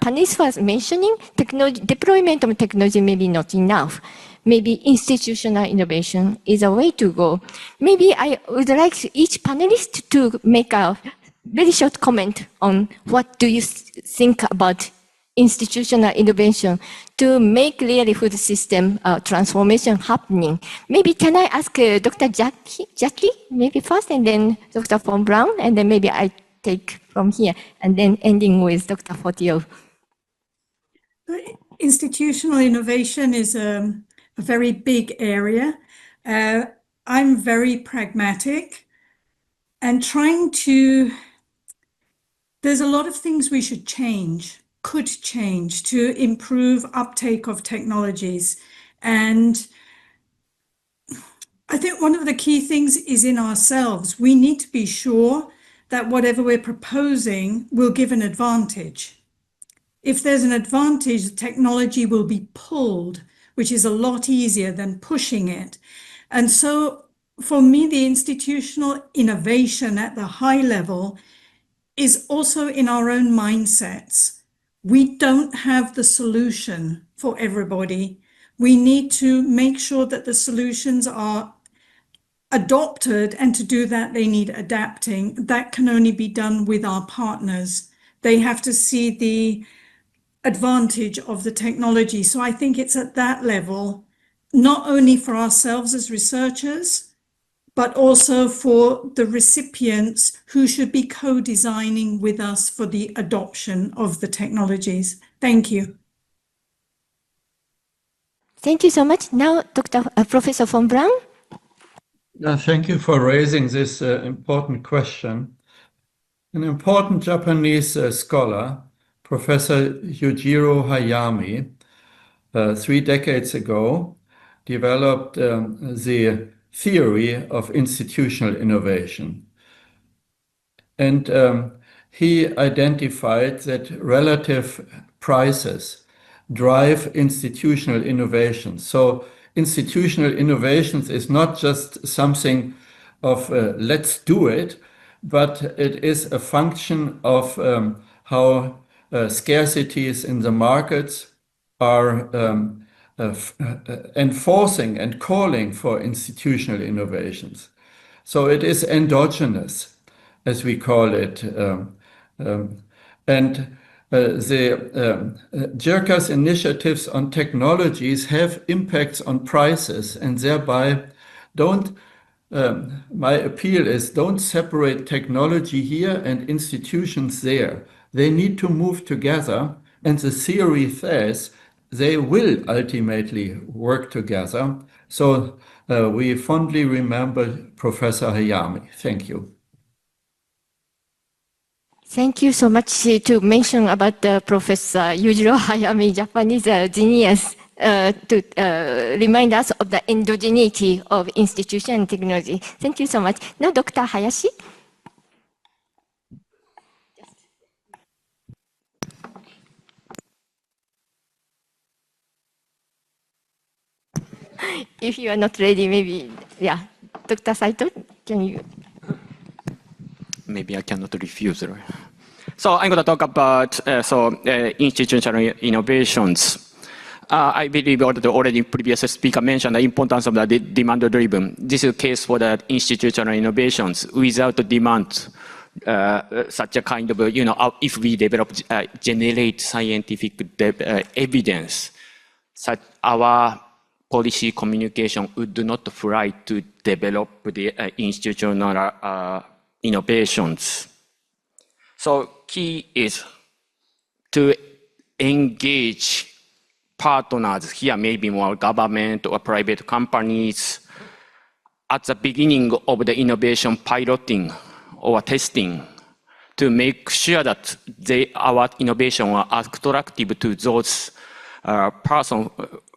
panelists was mentioning, deployment of technology may be not enough. Maybe institutional innovation is a way to go. Maybe I would like each panelist to make a very short comment on what do you think about institutional innovation to make really food system transformation happening. Maybe can I ask Dr. Jackie maybe first, and then Dr. von Braun, and then maybe I take from here, and then ending with Dr. Fotiou. Institutional innovation is a very big area. I'm very pragmatic and there's a lot of things we should could change to improve uptake of technologies. And I think one of the key things is in ourselves. We need to be sure that whatever we're proposing will give an advantage. If there's an advantage, the technology will be pulled, which is a lot easier than pushing it. And so for me, the institutional innovation at the high level is also in our own mindsets. We don't have the solution for everybody. We need to make sure that the solutions are adopted, and to do that, they need adapting. That can only be done with our partners. They have to see the advantage of the technology. So I think it's at that level, not only for ourselves as researchers, but also for the recipients who should be co-designing with us for the adoption of the technologies. Thank you. Thank you so much. Now, Professor von Braun. Thank you for raising this important question. An important Japanese scholar, Professor Yujiro Hayami, 3 decades ago, developed the theory of institutional innovation. And he identified that relative prices drive institutional innovations. So institutional innovations is not just something of let's do it, but it is a function of how scarcities in the markets are enforcing and calling for institutional innovations. So it is endogenous, as we call it. And the JIRCAS initiatives on technologies have impacts on prices, and thereby my appeal is don't separate technology here and institutions there. They need to move together, and the theory says they will ultimately work together. So we fondly remember Professor Hayami. Thank you. Thank you so much to mention about Professor Yujiro Hayami, Japanese genius, to remind us of the endogeneity of institution and technology. Thank you so much. Now, Dr. Hayashi. If you are not ready, maybe, yeah. Dr. Saito, can you? Maybe I cannot refuse. So I'm going to talk about institutional innovations. I believe already previous speaker mentioned the importance of the demand-driven. This is the case for the institutional innovations. Without the demand, such a kind of, if we develop, generate scientific evidence, such our policy communication would not fly to develop the institutional innovations. So key is to engage partners here, maybe more government or private companies at the beginning of the innovation piloting or testing to make sure that our innovation are attractive to those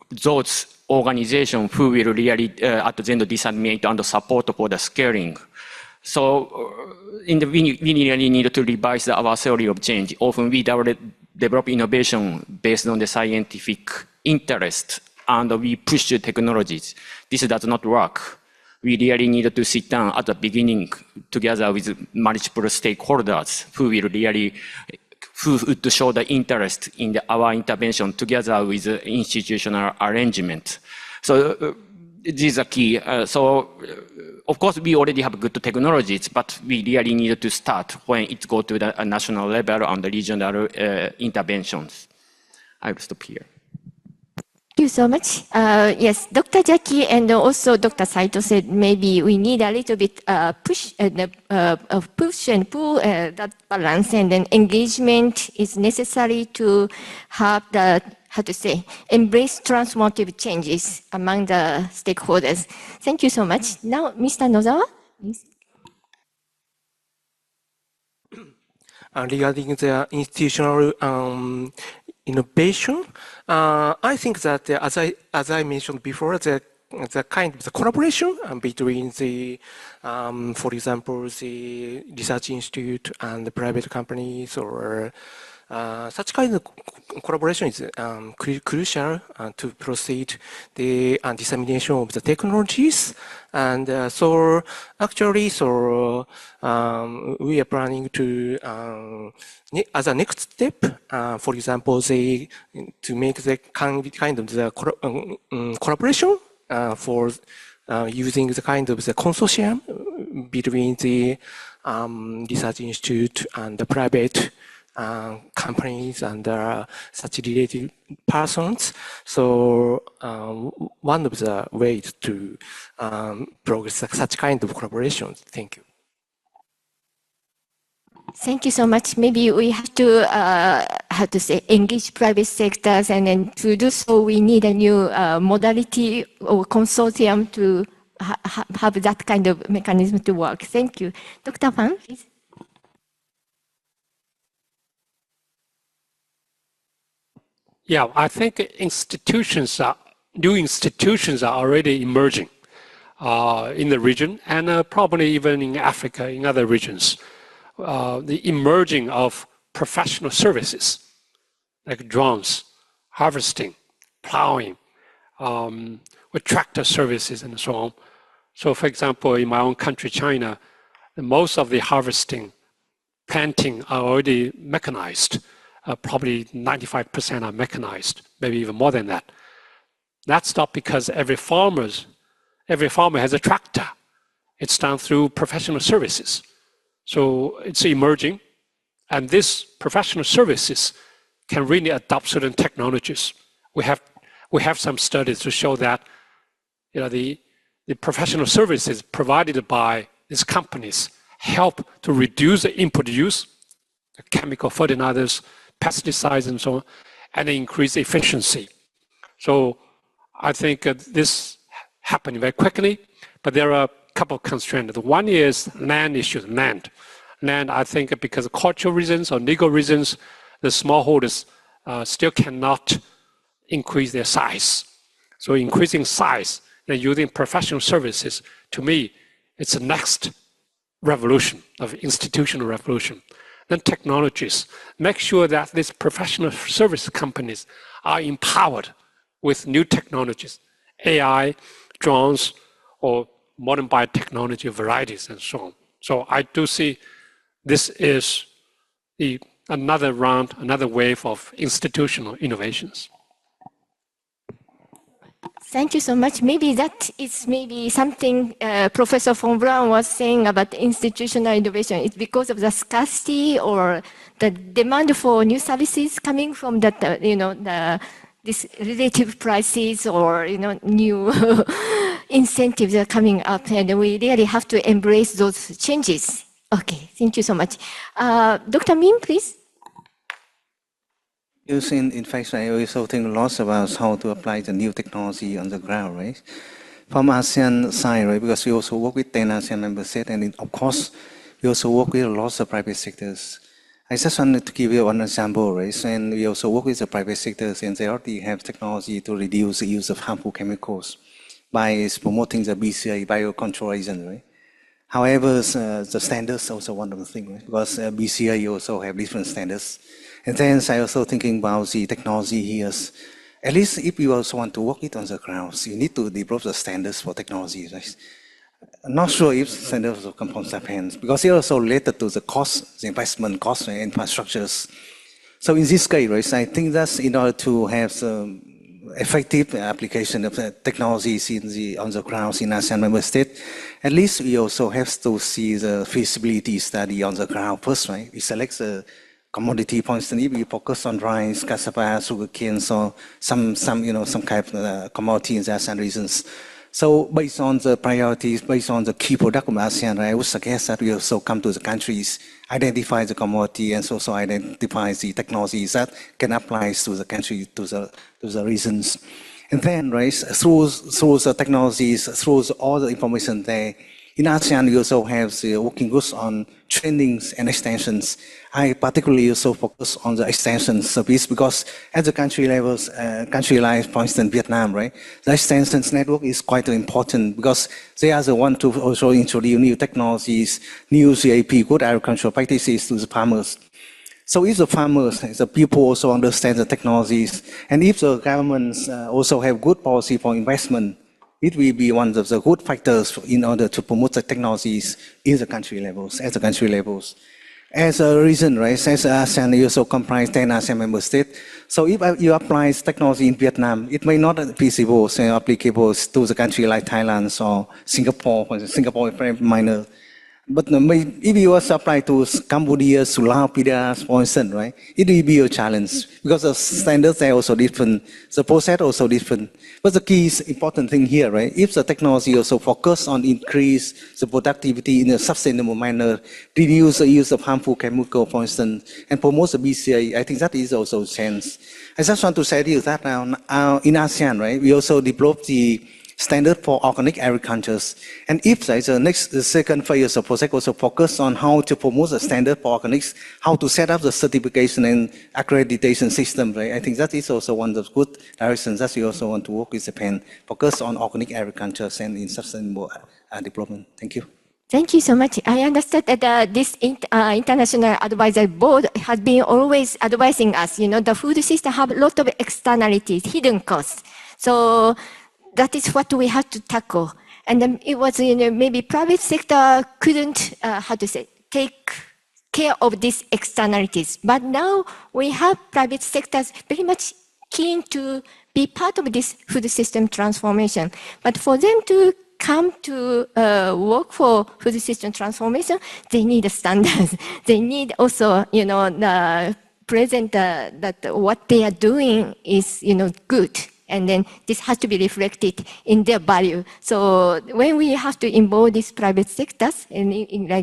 those organizations who will really at the end disseminate and support for the scaling. So we really need to revise our theory of change. Often we develop innovation based on the scientific interest and we push the technologies. This does not work. We really need to sit down at the beginning together with multiple stakeholders who will really would show the interest in our intervention together with the institutional arrangement. So this is a key. Of course, we already have good technologies, but we really need to start when it goes to the national level and the regional interventions. I will stop here. Thank you so much. Yes, Dr. Jackie and also Dr. Saito said maybe we need a little bit push and pull that balance, and then engagement is necessary to have the, how to say, embrace transformative changes among the stakeholders. Thank you so much. Now, Mr. Nozawa, please. Regarding the institutional innovation, I think that as I mentioned before, the kind of the collaboration between the, for example, the research institute and the private companies, or such kind of collaboration is crucial to proceed the dissemination of the technologies. And so actually, we are planning to, as a next step, for example, to make the kind of the collaboration for using the kind of the consortium between the research institute and the private companies and such related persons. So one of the ways to progress such kind of collaborations. Thank you. Thank you so much. Maybe we have to, how to say, engage private sectors, and then to do so, we need a new modality or consortium to have that kind of mechanism to work. Thank you. Dr. Pham, please. Yeah, I think new institutions are already emerging in the region, and probably even in Africa, in other regions. The emerging of professional services like drones, harvesting, plowing, with tractor services and so on. So for example, in my own country, China, most of the harvesting, planting are already mechanized. Probably 95% are mechanized, maybe even more than that. That's not because every farmer has a tractor. It's done through professional services. So it's emerging, and these professional services can really adopt certain technologies. We have some studies to show that the professional services provided by these companies help to reduce the input use, the chemical fertilizers, pesticides, and so on, and increase efficiency. So I think this happened very quickly, but there are a couple of constraints. One is land issues, land. Land, I think because of cultural reasons or legal reasons, the smallholders still cannot increase their size. So increasing size and using professional services, to me, it's the next revolution of institutional revolution. Then technologies. Make sure that these professional service companies are empowered with new technologies AI, drones, or modern biotechnology varieties and so on. So I do see this is another round, another wave of institutional innovations. Thank you so much. Maybe that is something Professor von Braun was saying about institutional innovation. It's because of the scarcity or the demand for new services coming from that, this relative prices or, new incentives are coming up, and we really have to embrace those changes. Okay, thank you so much. Dr. Minh, please. In fact, I also think lots about how to apply the new technology on the ground, right? From ASEAN side, right? Because we also work with 10 ASEAN member states, and of course, we also work with lots of private sectors. I just wanted to give you one example, right? And we also work with the private sectors, and they already have technology to reduce the use of harmful chemicals by promoting the BCA biocontrol agent, right? However, the standards also one of the things, right? Because BCA also have different standards. And then I also thinking about the technology here. At least if you also want to work it on the ground, you need to develop the standards for technology, right? I'm not sure if standards will come from Japan, because it's also related to the cost, the investment cost and infrastructures. So in this case, right, I think that's in order to have some effective application of the technologies on the ground in ASEAN member state, at least we also have to see the feasibility study on the ground first, right? We select the commodity, for instance, if we focus on rice, cassava, sugarcane, so some kind of commodity in the ASEAN regions. So based on the priorities, based on the key product of ASEAN, I would suggest that we also come to the countries, identify the commodity, and also identify the technologies that can apply to the country, to the regions. And then, right, through the technologies, through all the information there, in ASEAN, we also have the working groups on trainings and extensions. I particularly also focus on the extension service because at the country levels, country like, for instance, Vietnam, right? The extensions network is quite important because they are the one to also introduce new technologies, new CAP, good agricultural practices to the farmers. So if the farmers, the people also understand the technologies, and if the governments also have good policy for investment, it will be one of the good factors in order to promote the technologies in the country levels, at the country levels. As a reason, right, as ASEAN also comprise 10 ASEAN member states. So if you apply technology in Vietnam, it may not be feasible, say, applicable to the country like Thailand or Singapore. For instance, Singapore is very minor. But if you also apply to Cambodia, Sulawesi, for instance, right, it will be a challenge because the standards are also different, the process also different. But the key is important thing here, right? If the technology also focus on increase the productivity in a sustainable manner, reduce the use of harmful chemical, for instance, and promote the BCA, I think that is also a chance. I just want to say to you that now in ASEAN, right, we also developed the standard for organic agriculture. And if the second phase of project also focus on how to promote the standard for organics, how to set up the certification and accreditation system, right? I think that is also one of the good directions that we also want to work with Japan, focus on organic agriculture and in sustainable development. Thank you. Thank you so much. I understand that this International Advisory Board has been always advising us, the food system have a lot of externalities, hidden costs. So that is what we have to tackle. And then it was, maybe private sector couldn't, take care of these externalities. But now we have private sectors very much keen to be part of this food system transformation. But for them to come to work for food system transformation, they need standards. They need also, the present that what they are doing is, good. And then this has to be reflected in their value. So when we have to involve these private sectors, and even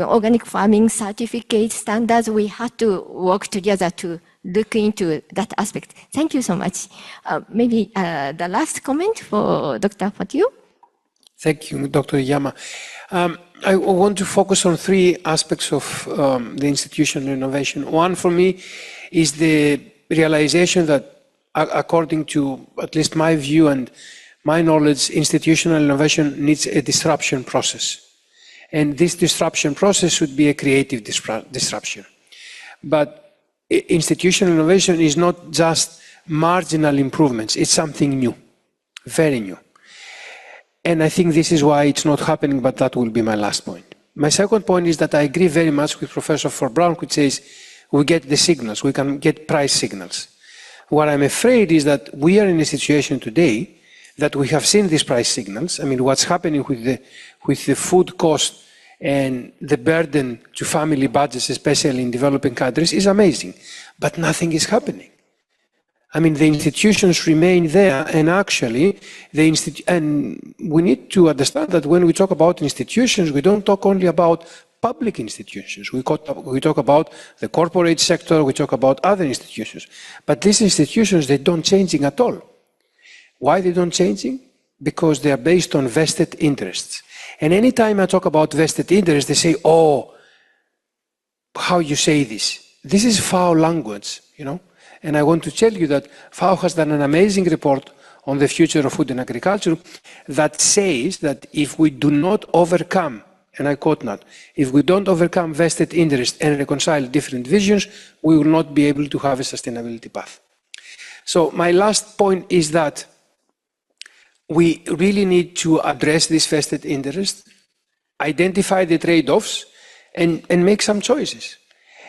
organic farming certificate standards, we have to work together to look into that aspect. Thank you so much. Maybe the last comment for Dr. Fotiou. Thank you, Dr. Yama. I want to focus on three aspects of the institutional innovation. One for me is the realization that according to at least my view and my knowledge, institutional innovation needs a disruption process. And this disruption process should be a creative disruption. But institutional innovation is not just marginal improvements, it's something new. very new. And I think this is why it's not happening, but that will be my last point. My second point is that I agree very much with Professor von Braun, which says we get the signals, we can get price signals. What I'm afraid is that we are in a situation today that we have seen these price signals. I mean, what's happening with the food cost and the burden to family budgets, especially in developing countries, is amazing, but nothing is happening. I mean, the institutions remain there, and actually, and we need to understand that when we talk about institutions, we don't talk only about public institutions. We talk about the corporate sector, we talk about other institutions. But these institutions, they don't changing at all. Why they don't changing? Because they are based on vested interests. And anytime I talk about vested interests, they say, oh, how you say this? This is foul language, you know? And I want to tell you that FAO has done an amazing report on the future of food and agriculture that says that if we do not overcome, and I quote now, if we don't overcome vested interests and reconcile different visions, we will not be able to have a sustainability path. So my last point is that we really need to address this vested interest, identify the trade-offs, and make some choices.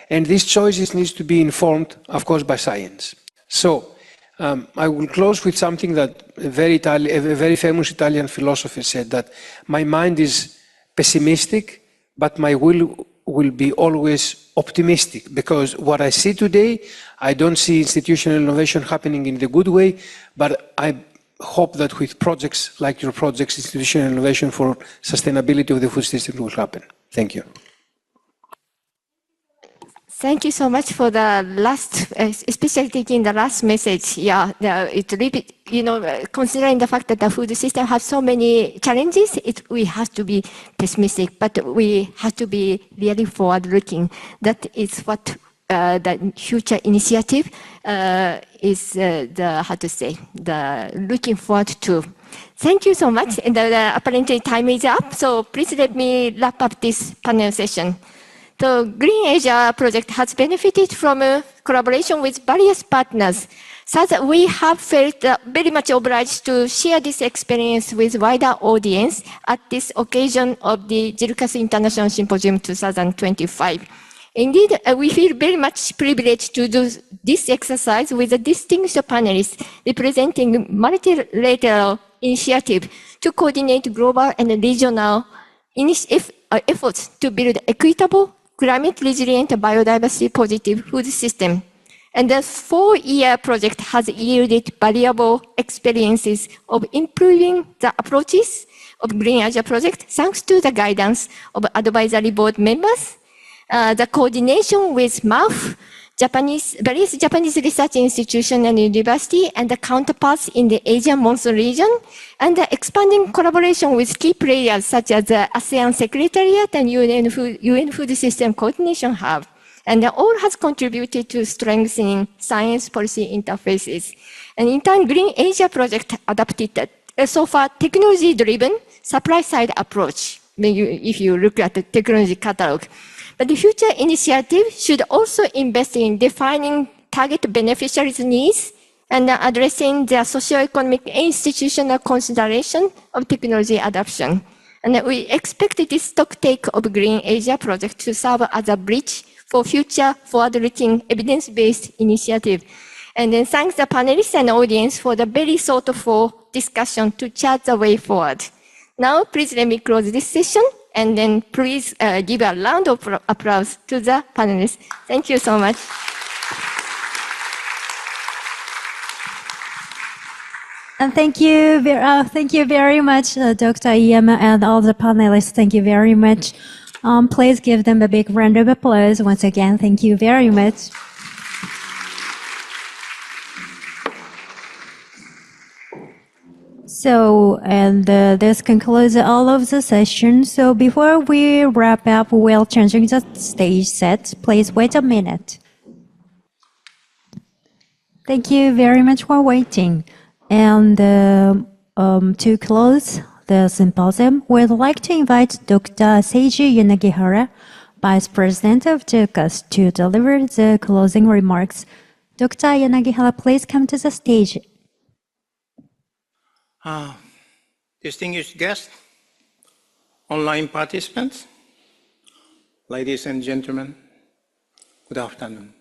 And these choices need to be informed, of course, by science. So I will close with something that a very famous Italian philosopher said, that my mind is pessimistic, but my will be always optimistic, because what I see today, I don't see institutional innovation happening in the good way, but I hope that with projects like your projects, institutional innovation for sustainability of the food system will happen. Thank you. Thank you so much for the last, especially taking the last message. Yeah, it really, you know, considering the fact that the food system has so many challenges, we have to be pessimistic, but we have to be really forward-looking. That is what the future initiative is the looking forward to. Thank you so much. And apparently time is up, so please let me wrap up this panel session. The Green Asia project has benefited from a collaboration with various partners, so that we have felt very much obliged to share this experience with wider audience at this occasion of the JIRCAS International Symposium 2025. Indeed, we feel very much privileged to do this exercise with a distinguished panelists representing multilateral initiative to coordinate global and regional efforts to build equitable, climate-resilient, biodiversity-positive food system. And the 4-year project has yielded valuable experiences of improving the approaches of Green Asia project, thanks to the guidance of advisory board members, the coordination with MAF, various Japanese research institutions and university, and the counterparts in the Asian monsoon region, and the expanding collaboration with key players such as the ASEAN Secretariat and UN Food System Coordination Hub. And all has contributed to strengthening science policy interfaces. And in turn, Green Asia project adopted so far technology-driven supply-side approach, if you look at the technology catalog. But the future initiative should also invest in defining target beneficiaries' needs and addressing their socio-economic and institutional consideration of technology adoption. And we expect this stocktake of Green Asia project to serve as a bridge for future forward-looking evidence-based initiative. And then thanks the panelists and audience for the very thoughtful discussion to chart the way forward. Now, please let me close this session, and then please give a round of applause to the panelists. Thank you so much. And thank you very much, Dr. Iyama and all the panelists. Thank you very much. Please give them a big round of applause once again. Thank you very much. So, and this concludes all of the session. So before we wrap up, we're changing the stage set. Please wait a minute. Thank you very much for waiting. And to close the symposium, we'd like to invite Dr. Seiji Yanagihara, Vice President of JIRCAS, to deliver the closing remarks. Dr. Yanagihara, please come to the stage. Distinguished guests, online participants, ladies and gentlemen, good afternoon.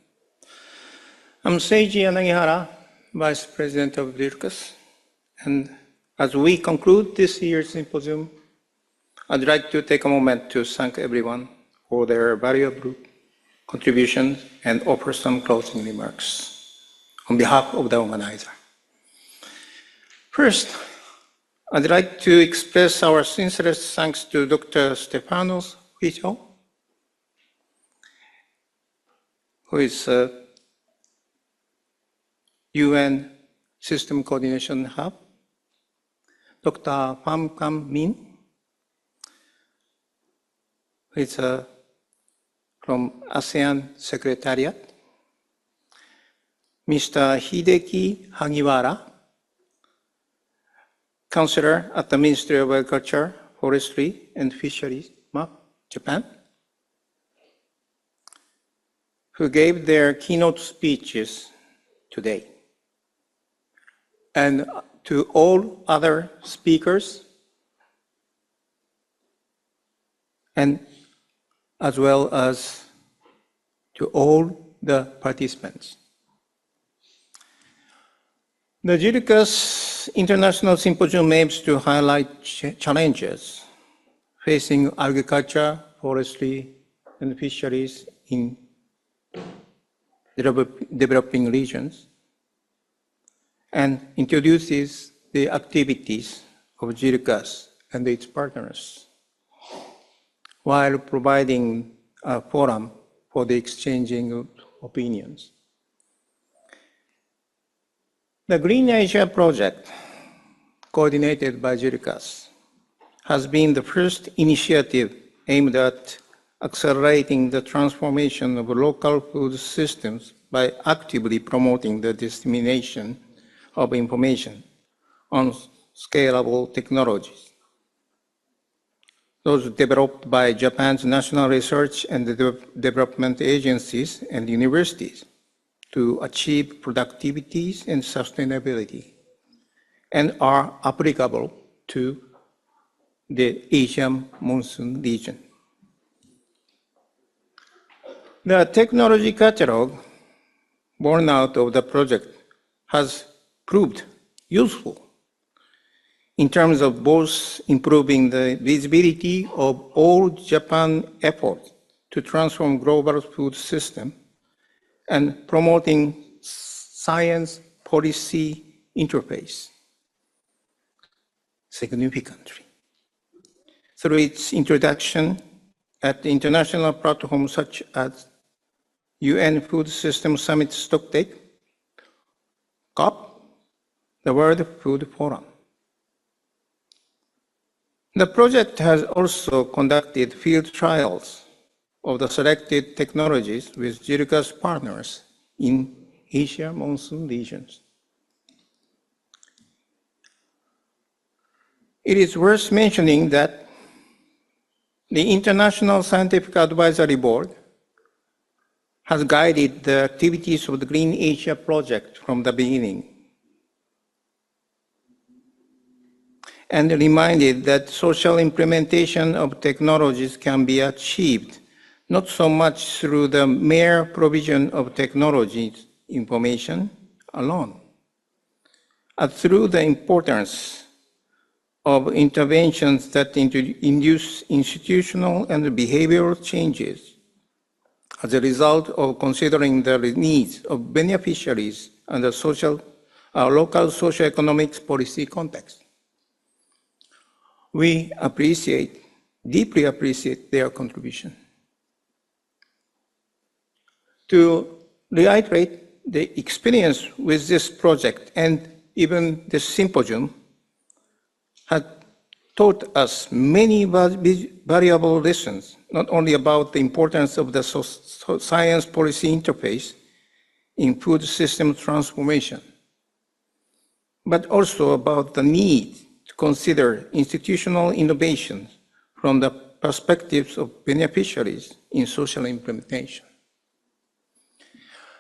I'm Seiji Yanagihara, Vice President of JIRCAS, and as we conclude this year's symposium, I'd like to take a moment to thank everyone for their valuable contributions and offer some closing remarks on behalf of the organizer. First, I'd like to express our sincerest thanks to Dr. Stefanos Fotiou, who is UN System Coordination Hub, Dr. Pham Minh, who is from ASEAN Secretariat, Mr. Hideki Hagiwara, Counselor at the Ministry of Agriculture, Forestry, and Fisheries, Japan, who gave their keynote speeches today, and to all other speakers, and as well as to all the participants. The JIRCAS International Symposium aims to highlight challenges facing agriculture, forestry, and fisheries in developing regions, and introduces the activities of JIRCAS and its partners, while providing a forum for the exchanging of opinions. The Green Asia project, coordinated by JIRCAS, has been the first initiative aimed at accelerating the transformation of local food systems by actively promoting the dissemination of information on scalable technologies, those developed by Japan's national research and development agencies and universities to achieve productivities and sustainability, and are applicable to the Asian monsoon region. The technology catalog born out of the project has proved useful in terms of both improving the visibility of all Japan efforts to transform global food system and promoting science policy interface significantly through its introduction at international platforms such as UN Food System Summit Stocktake, COP, the World Food Forum. The project has also conducted field trials of the selected technologies with JIRCAS partners in Asia monsoon regions. It is worth mentioning that the International Scientific Advisory Board has guided the activities of the Green Asia project from the beginning, and reminded that social implementation of technologies can be achieved not so much through the mere provision of technology information alone, but through the importance of interventions that induce institutional and behavioral changes as a result of considering the needs of beneficiaries and the local socioeconomic policy context. We deeply appreciate their contribution. To reiterate, the experience with this project and even this symposium had taught us many valuable lessons, not only about the importance of the science policy interface in food system transformation, but also about the need to consider institutional innovations from the perspectives of beneficiaries in social implementation.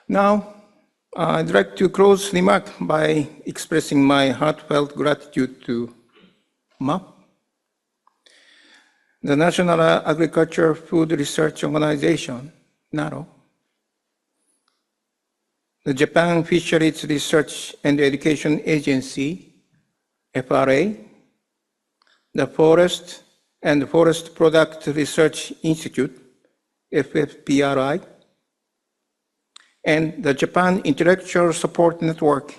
Now, I'd like to close remark by expressing my heartfelt gratitude to MAP, the National Agriculture Food Research Organization, NARO, the Japan Fisheries Research and Education Agency, FRA, the Forest and Forest Product Research Institute, FFPRI, and the Japan Intellectual Support Network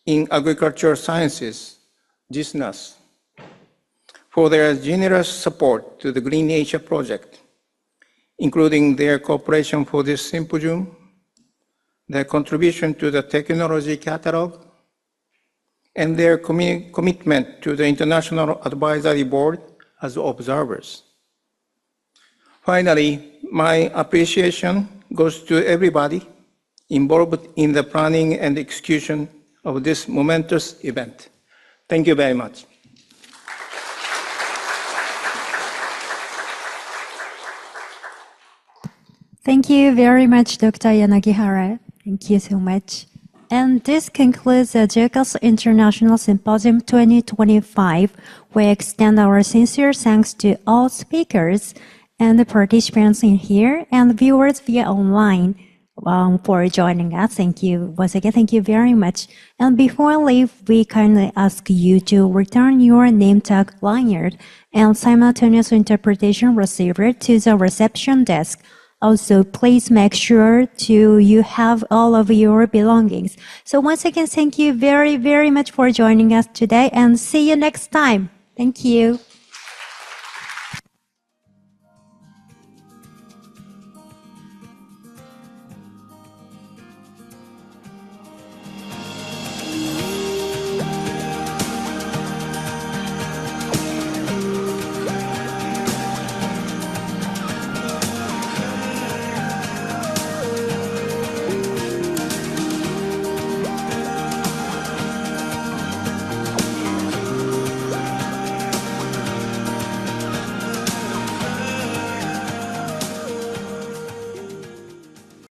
in Agricultural Sciences, JISNAS, for their generous support to the Green Asia project, including their cooperation for this symposium, their contribution to the technology catalog, and their commitment to the International Advisory Board as observers. Finally, my appreciation goes to everybody involved in the planning and execution of this momentous event. Thank you very much. Thank you very much, Dr. Yanagihara. Thank you so much. And this concludes the JIRCAS International Symposium 2025. We extend our sincere thanks to all speakers and the participants in here and viewers via online for joining us. Thank you. Once again, thank you very much. And before I leave, we kindly ask you to return your name tag lanyard and simultaneous interpretation receiver to the reception desk. Also, please make sure you have all of your belongings. So once again, thank you very, very much for joining us today and see you next time. Thank you.